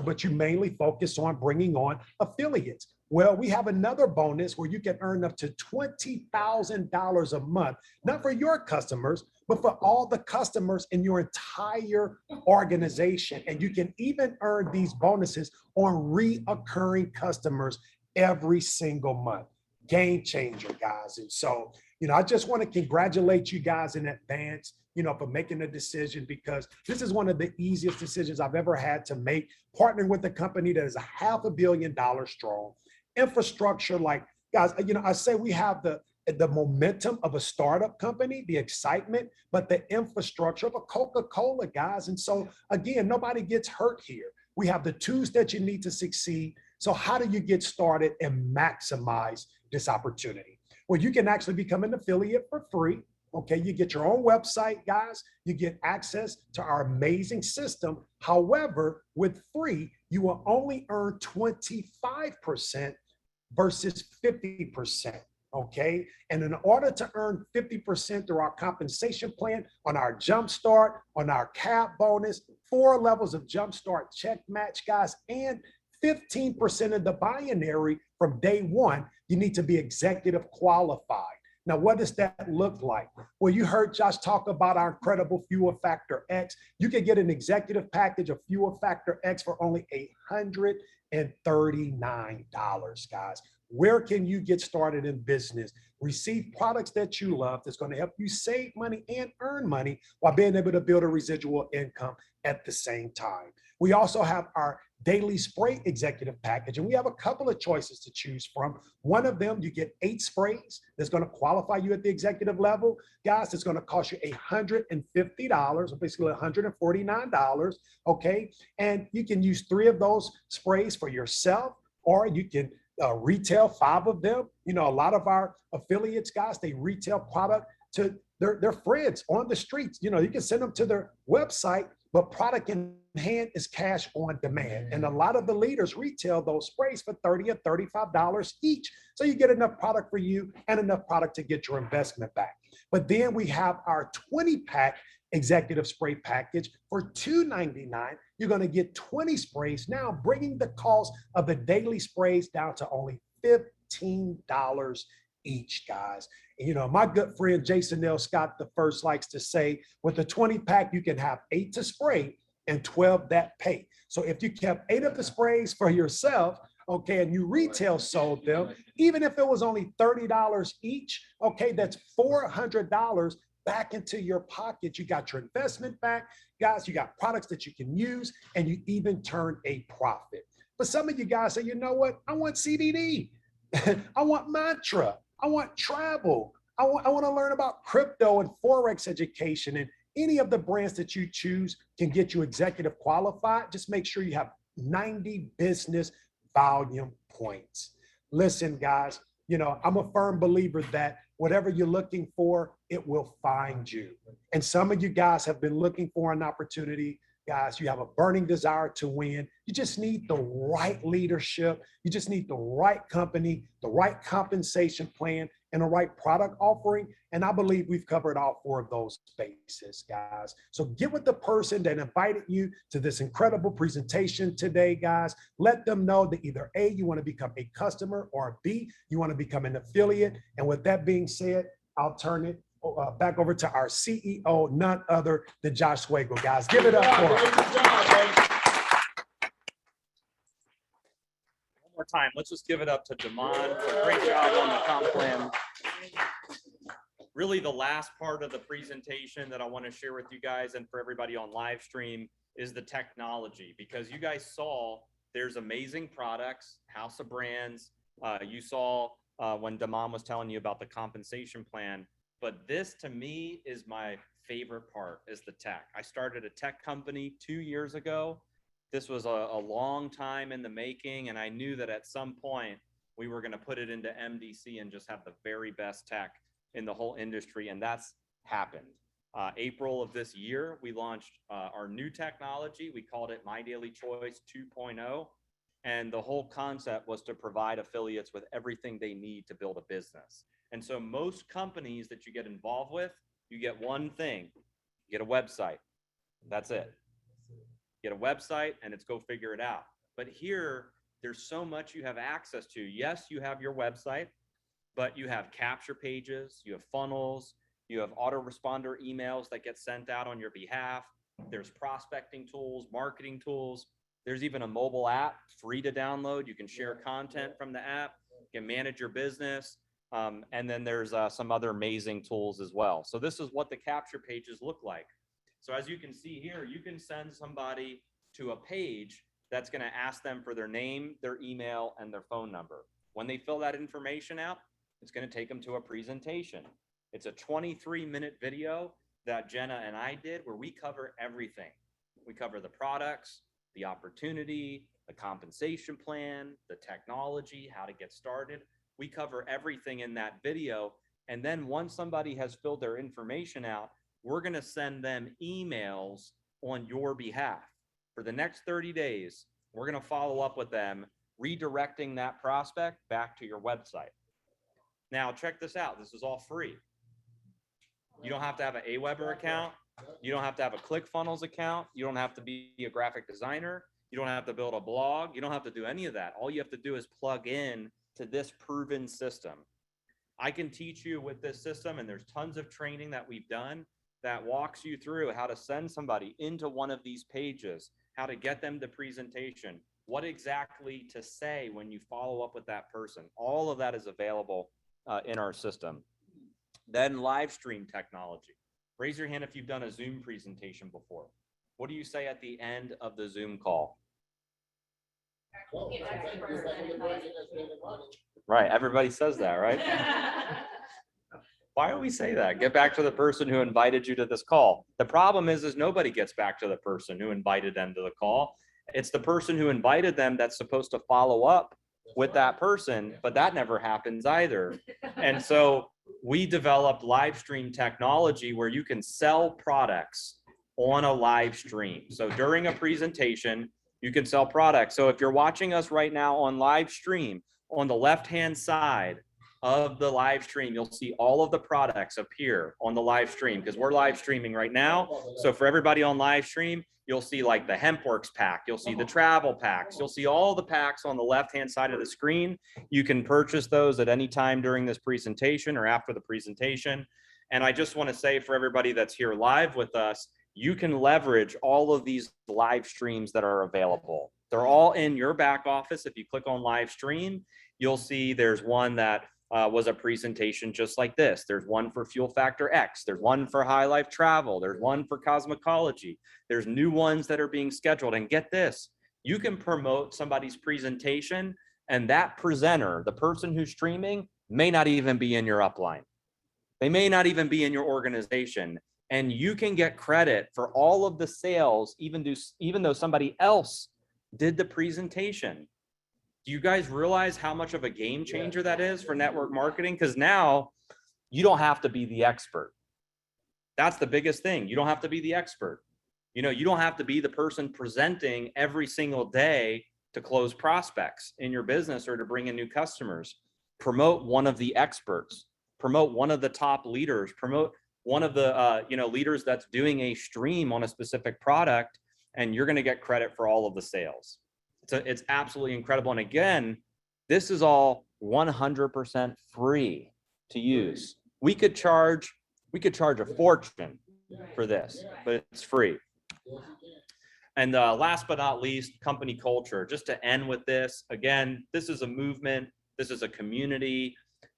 but you mainly focus on bringing on affiliates. Well, we have another bonus where you can earn up to $20,000 a month, not for your customers, but for all the customers in your entire organization. And you can even earn these bonuses on reoccurring customers every single month. Game changer, guys. And so, I just want to congratulate you guys in advance, for making a decision, because this is one of the easiest decisions I've ever had to make, partnering with a company that is $500 million strong. Infrastructure, like, guys, I say we have the momentum of a startup company, the excitement, but the infrastructure of a Coca-Cola, guys. And so again, nobody gets hurt here. We have the tools that you need to succeed. So how do you get started and maximize this opportunity? Well, you can actually become an affiliate for free. Okay, you get your own website, guys. You get access to our amazing system. However, with free, you will only earn 25% versus 50%. Okay, and in order to earn 50% through our compensation plan, on our jumpstart, on our CAB bonus, 4 levels of jumpstart check match, guys, and 15% of the binary from day one, you need to be executive qualified. Now, what does that look like? Well, you heard Josh talk about our incredible Fuel Factor X. You can get an executive package of Fuel Factor X for only $839, guys. Where can you get started in business? Receive products that you love that's going to help you save money and earn money while being able to build a residual income at the same time. We also have our daily spray executive package, and we have a couple of choices to choose from. One of them, you get 8 sprays that's going to qualify you at the executive level. Guys, it's going to cost you $150, or basically $149, okay? And you can use 3 of those sprays for yourself, or you can retail 5 of them. A lot of our affiliates, guys, they retail product to their friends on the streets. You can send them to their website, but product in hand is cash on demand. And a lot of the leaders retail those sprays for $30 or $35 each. So you get enough product for you and enough product to get your investment back. But then we have our 20-pack executive spray package for $299. You're going to get 20 sprays, now bringing the cost of the daily sprays down to only $15 each, guys. And, my good friend Jason L. Scott the first likes to say, with the 20-pack, you can have 8 to spray and 12 that pay. So if you kept 8 of the sprays for yourself, okay, and you retail sold them, even if it was only $30 each, okay, that's $400 back into your pocket. You got your investment back, guys. You got products that you can use, and you even turn a profit. But some of you guys say, you know what? I want CBD. I want mantra. I want travel. I want to learn about crypto and Forex education, and any of the brands that you choose can get you executive qualified. Just make sure you have 90 business volume points. Listen, guys, I'm a firm believer that whatever you're looking for, it will find you. And some of you guys have been looking for an opportunity. Guys, you have a burning desire to win. You just need the right leadership. You just need the right company, the right compensation plan, and the right product offering. And I believe we've covered all 4 of those bases, guys. So get with the person that invited you to this incredible presentation today, guys. Let them know that either A, you want to become a customer, or B, you want to become an affiliate. And with that being said, I'll turn it back over to our CEO, none other than Josh Zwagil. Guys, give it up for him.
One more time, let's just give it up to Damon for a great job on the comp plan. Really, the last part of the presentation that I want to share with you guys and for everybody on live stream is the technology, because you guys saw there's amazing products, house of brands. You saw when Damon was telling you about the compensation plan. But this to me is my favorite part, is the tech. I started a tech company 2 years ago. This was a long time in the making, and I knew that at some point we were going to put it into MDC and just have the very best tech in the whole industry, and that's happened. April of this year, we launched our new technology. We called it MyDailyChoice 2.0, and the whole concept was to provide affiliates with everything they need to build a business. And so most companies that you get involved with, you get one thing, you get a website. That's it. Get a website and it's go figure it out. But here, there's so much you have access to. Yes, you have your website, but you have capture pages, you have funnels, you have autoresponder emails that get sent out on your behalf. There's prospecting tools, marketing tools. There's even a mobile app, free to download. You can share content from the app, you can manage your business. And then there's some other amazing tools as well. So this is what the capture pages look like. So as you can see here, you can send somebody to a page that's going to ask them for their name, their email, and their phone number. When they fill that information out, it's going to take them to a presentation. It's a 23-minute video that Jenna and I did where we cover everything. We cover the products, the opportunity, the compensation plan, the technology, how to get started. We cover everything in that video. And then once somebody has filled their information out, we're going to send them emails on your behalf. For the next 30 days, we're going to follow up with them, redirecting that prospect back to your website. Now, check this out. This is all free. You don't have to have an Aweber account. You don't have to have a ClickFunnels account. You don't have to be a graphic designer. You don't have to build a blog. You don't have to do any of that. All you have to do is plug in to this proven system. I can teach you with this system, and there's tons of training that we've done that walks you through how to send somebody into one of these pages, how to get them to presentation, what exactly to say when you follow up with that person. All of that is available in our system. Then live stream technology. Raise your hand if you've done a Zoom presentation before. What do you say at the end of the Zoom call? Right, everybody says that, right? Why do we say that? Get back to the person who invited you to this call. The problem is nobody gets back to the person who invited them to the call. It's the person who invited them that's supposed to follow up with that person, but that never happens either. And so we developed live stream technology where you can sell products on a live stream. So during a presentation, you can sell products. So if you're watching us right now on live stream, on the left-hand side of the live stream, you'll see all of the products appear on the live stream because we're live streaming right now. So for everybody on live stream, you'll see like the Hemp Works pack, you'll see the travel packs, you'll see all the packs on the left-hand side of the screen. You can purchase those at any time during this presentation or after the presentation. And I just want to say for everybody that's here live with us, you can leverage all of these live streams that are available. They're all in your back office. If you click on live stream, you'll see there's one that was a presentation just like this. There's one for Fuel Factor X. There's one for High Life Travel. There's one for Cosmicology. There's new ones that are being scheduled. And get this, you can promote somebody's presentation and that presenter, the person who's streaming, may not even be in your upline. They may not even be in your organization. And you can get credit for all of the sales, even though somebody else did the presentation. Do you guys realize how much of a game changer that is for network marketing? Because now you don't have to be the expert. That's the biggest thing. You don't have to be the expert. You know, you don't have to be the person presenting every single day to close prospects in your business or to bring in new customers. Promote one of the experts. Promote one of the top leaders. Promote one of the leaders that's doing a stream on a specific product, and you're going to get credit for all of the sales. It's absolutely incredible. And again, this is all 100% free to use. We could charge a fortune for this, but it's free. And last but not least, company culture. Just to end with this, again, this is a movement. This is a community.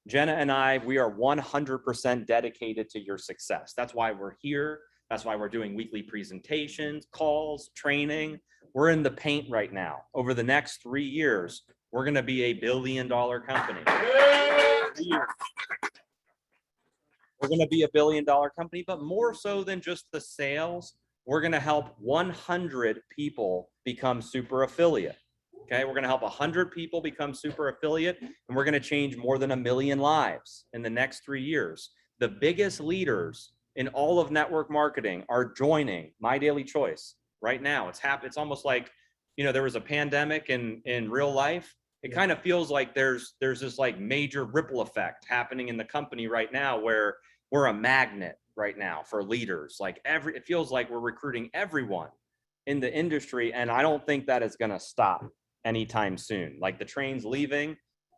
Jenna and I, we are 100% dedicated to your success. That's why we're here. That's why we're doing weekly presentations, calls, training. We're in the paint right now. Over the next 3 years, we're going to be $1 billion company. We're going to be $1 billion company, but more so than just the sales, we're going to help 100 people become super affiliate. Okay, we're going to help 100 people become super affiliate, and we're going to change more than 1 million lives in the next 3 years. The biggest leaders in all of network marketing are joining MyDailyChoice right now. It's almost like, you know, there was a pandemic in real life. It kind of feels like there's this like major ripple effect happening in the company right now, where we're a magnet right now for leaders. Like it feels like we're recruiting everyone in the industry, and I don't think that is going to stop anytime soon. Like the train's leaving.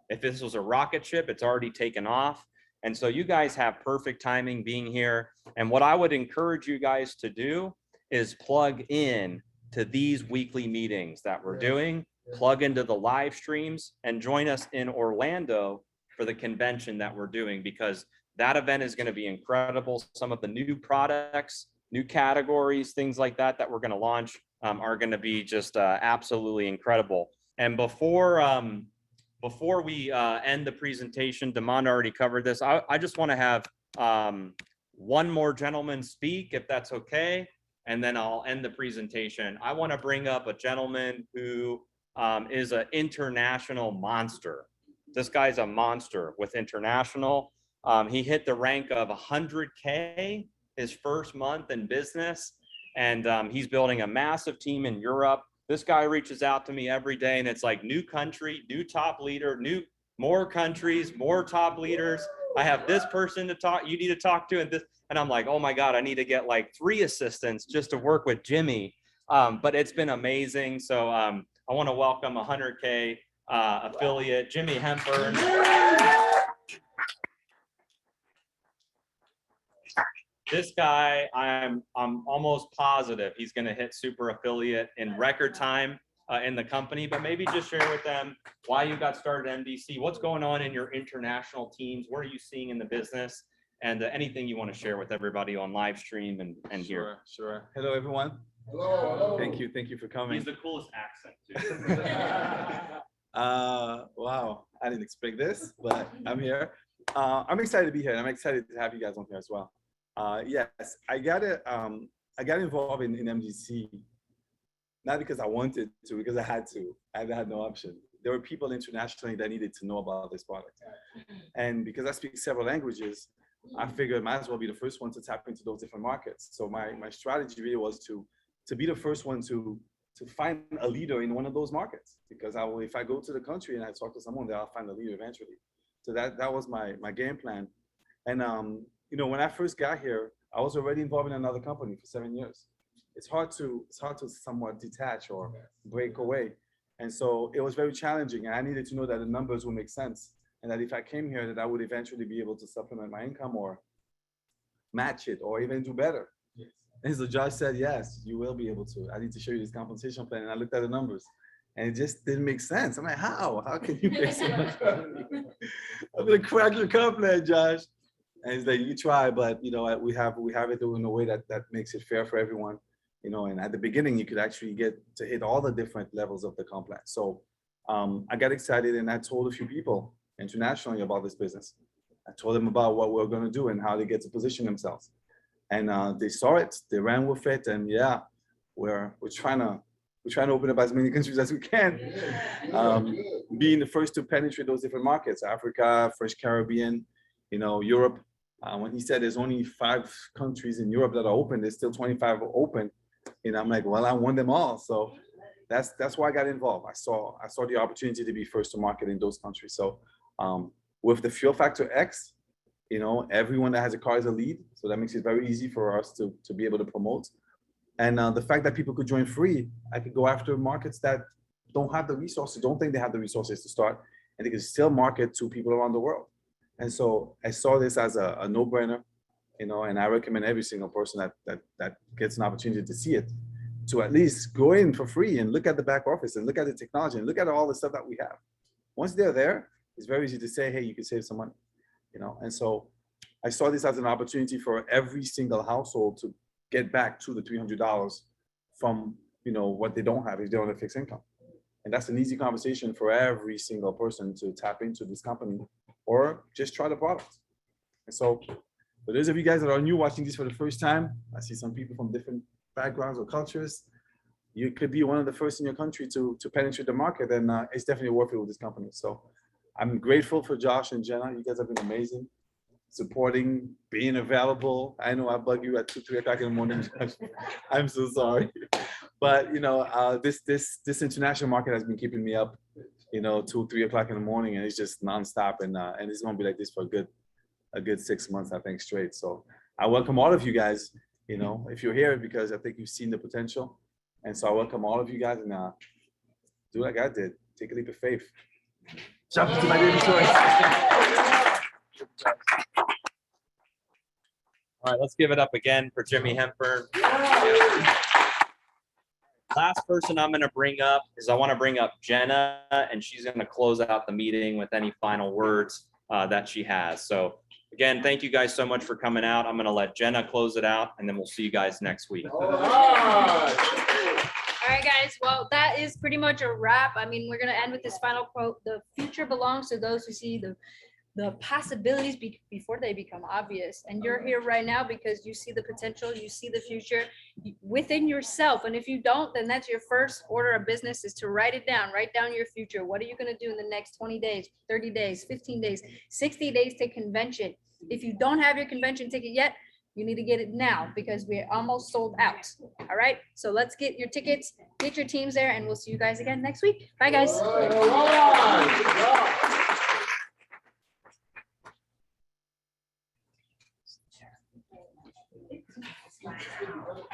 If this was a rocket ship, it's already taken off. And so you guys have perfect timing being here. And what I would encourage you guys to do is plug in to these weekly meetings that we're doing, plug into the live streams, and join us in Orlando for the convention that we're doing, because that event is going to be incredible. Some of the new products, new categories, things like that that we're going to launch are going to be just absolutely incredible. And before we end the presentation, Demond already covered this. I just want to have one more gentleman speak, if that's okay, and then I'll end the presentation. I want to bring up a gentleman who is an international monster. This guy's a monster with international. He hit the rank of 100K his first month in business, and he's building a massive team in Europe. This guy reaches out to me every day, and it's like new country, new top leader, more countries, more top leaders. I have this person you need to talk to, and I'm like, oh my God, I need to get like 3 assistants just to work with Jimmy. But it's been amazing. So I want to welcome 100K affiliate, Jimmy Hempburn. This guy, I'm almost positive he's going to hit super affiliate in record time in the company, but maybe just share with them why you got started at MDC, what's going on in your international teams, what are you seeing in the business, and anything you want to share with everybody on live stream and here.
Sure. Hello, everyone. Hello. Thank you for coming.
He's the coolest accent too.
Wow, I didn't expect this, but I'm here. I'm excited to be here, and I'm excited to have you guys on here as well. Yes, I got involved in MDC, not because I wanted to, because I had to. I had no option. There were people internationally that needed to know about this product. And because I speak several languages, I figured I might as well be the first one to tap into those different markets. So my strategy really was to be the first one to find a leader in one of those markets. Because if I go to the country and I talk to someone there, I'll find a leader eventually. So that was my game plan. And you know, when I first got here, I was already involved in another company for 7 years. It's hard to somewhat detach or break away. And so it was very challenging. And I needed to know that the numbers would make sense. And that if I came here, that I would eventually be able to supplement my income or match it or even do better. Yes. And so Josh said, yes, you will be able to. I need to show you this compensation plan. And I looked at the numbers and it just didn't make sense. I'm like, how? How can you make so much money? I'm going to crack your comp plan, Josh. And he's like, you try, but you know, we have it in a way that makes it fair for everyone. You know, and at the beginning, you could actually get to hit all the different levels of the comp plan. So I got excited and I told a few people internationally about this business. I told them about what we're going to do and how they get to position themselves. And they saw it, they ran with it, and yeah, we're trying to open up as many countries as we can. Being the first to penetrate those different markets, Africa, first Caribbean, you know, Europe. When he said there's only 5 countries in Europe that are open, there's still 25 open. And I'm like, well, I won them all. So that's why I got involved. I saw the opportunity to be first to market in those countries. So with the Fuel Factor X, you know, everyone that has a car is a lead. So that makes it very easy for us to be able to promote. And the fact that people could join free, I could go after markets that don't have the resources, don't think they have the resources to start, and they can still market to people around the world. And so I saw this as a no-brainer, you know, and I recommend every single person that gets an opportunity to see it, to at least go in for free and look at the back office and look at the technology and look at all the stuff that we have. Once they're there, it's very easy to say, hey, you can save some money, you know. And so I saw this as an opportunity for every single household to get back to the $300 from, you know, what they don't have if they're on a fixed income. And that's an easy conversation for every single person to tap into this company or just try the product. And so for those of you guys that are new watching this for the first time, I see some people from different backgrounds or cultures. You could be one of the first in your country to penetrate the market, and it's definitely worth it with this company. So I'm grateful for Josh and Jenna. You guys have been amazing, supporting, being available. I know I bug you at 2, 3 o'clock in the morning. I'm so sorry. But you know, this international market has been keeping me up, you know, 2, 3 o'clock in the morning, and it's just nonstop. And it's gonna be like this for a good 6 months, I think, straight. So I welcome all of you guys. You know, if you're here, because I think you've seen the potential. And so I welcome all of you guys, and do like I did. Take a leap of faith. Jump into my daily choice.
All right, let's give it up again for Jimmy Hempburn. Last person I'm going to bring up is I want to bring up Jenna, and she's going to close out the meeting with any final words that she has. So again, thank you guys so much for coming out. I'm going to let Jenna close it out, and then we'll see you guys next week.
All right, guys. Well, that is pretty much a wrap. I mean, we're going to end with this final quote. The future belongs to those who see the possibilities before they become obvious. And you're here right now because you see the potential, you see the future within yourself. And if you don't, then that's your first order of business, is to write it down. Write down your future. What are you going to do in the next 20 days, 30 days, 15 days, 60 days to convention? If you don't have your convention ticket yet, you need to get it now, because we're almost sold out. All right. So let's get your tickets, get your teams there, and we'll see you guys again next week. Bye, guys.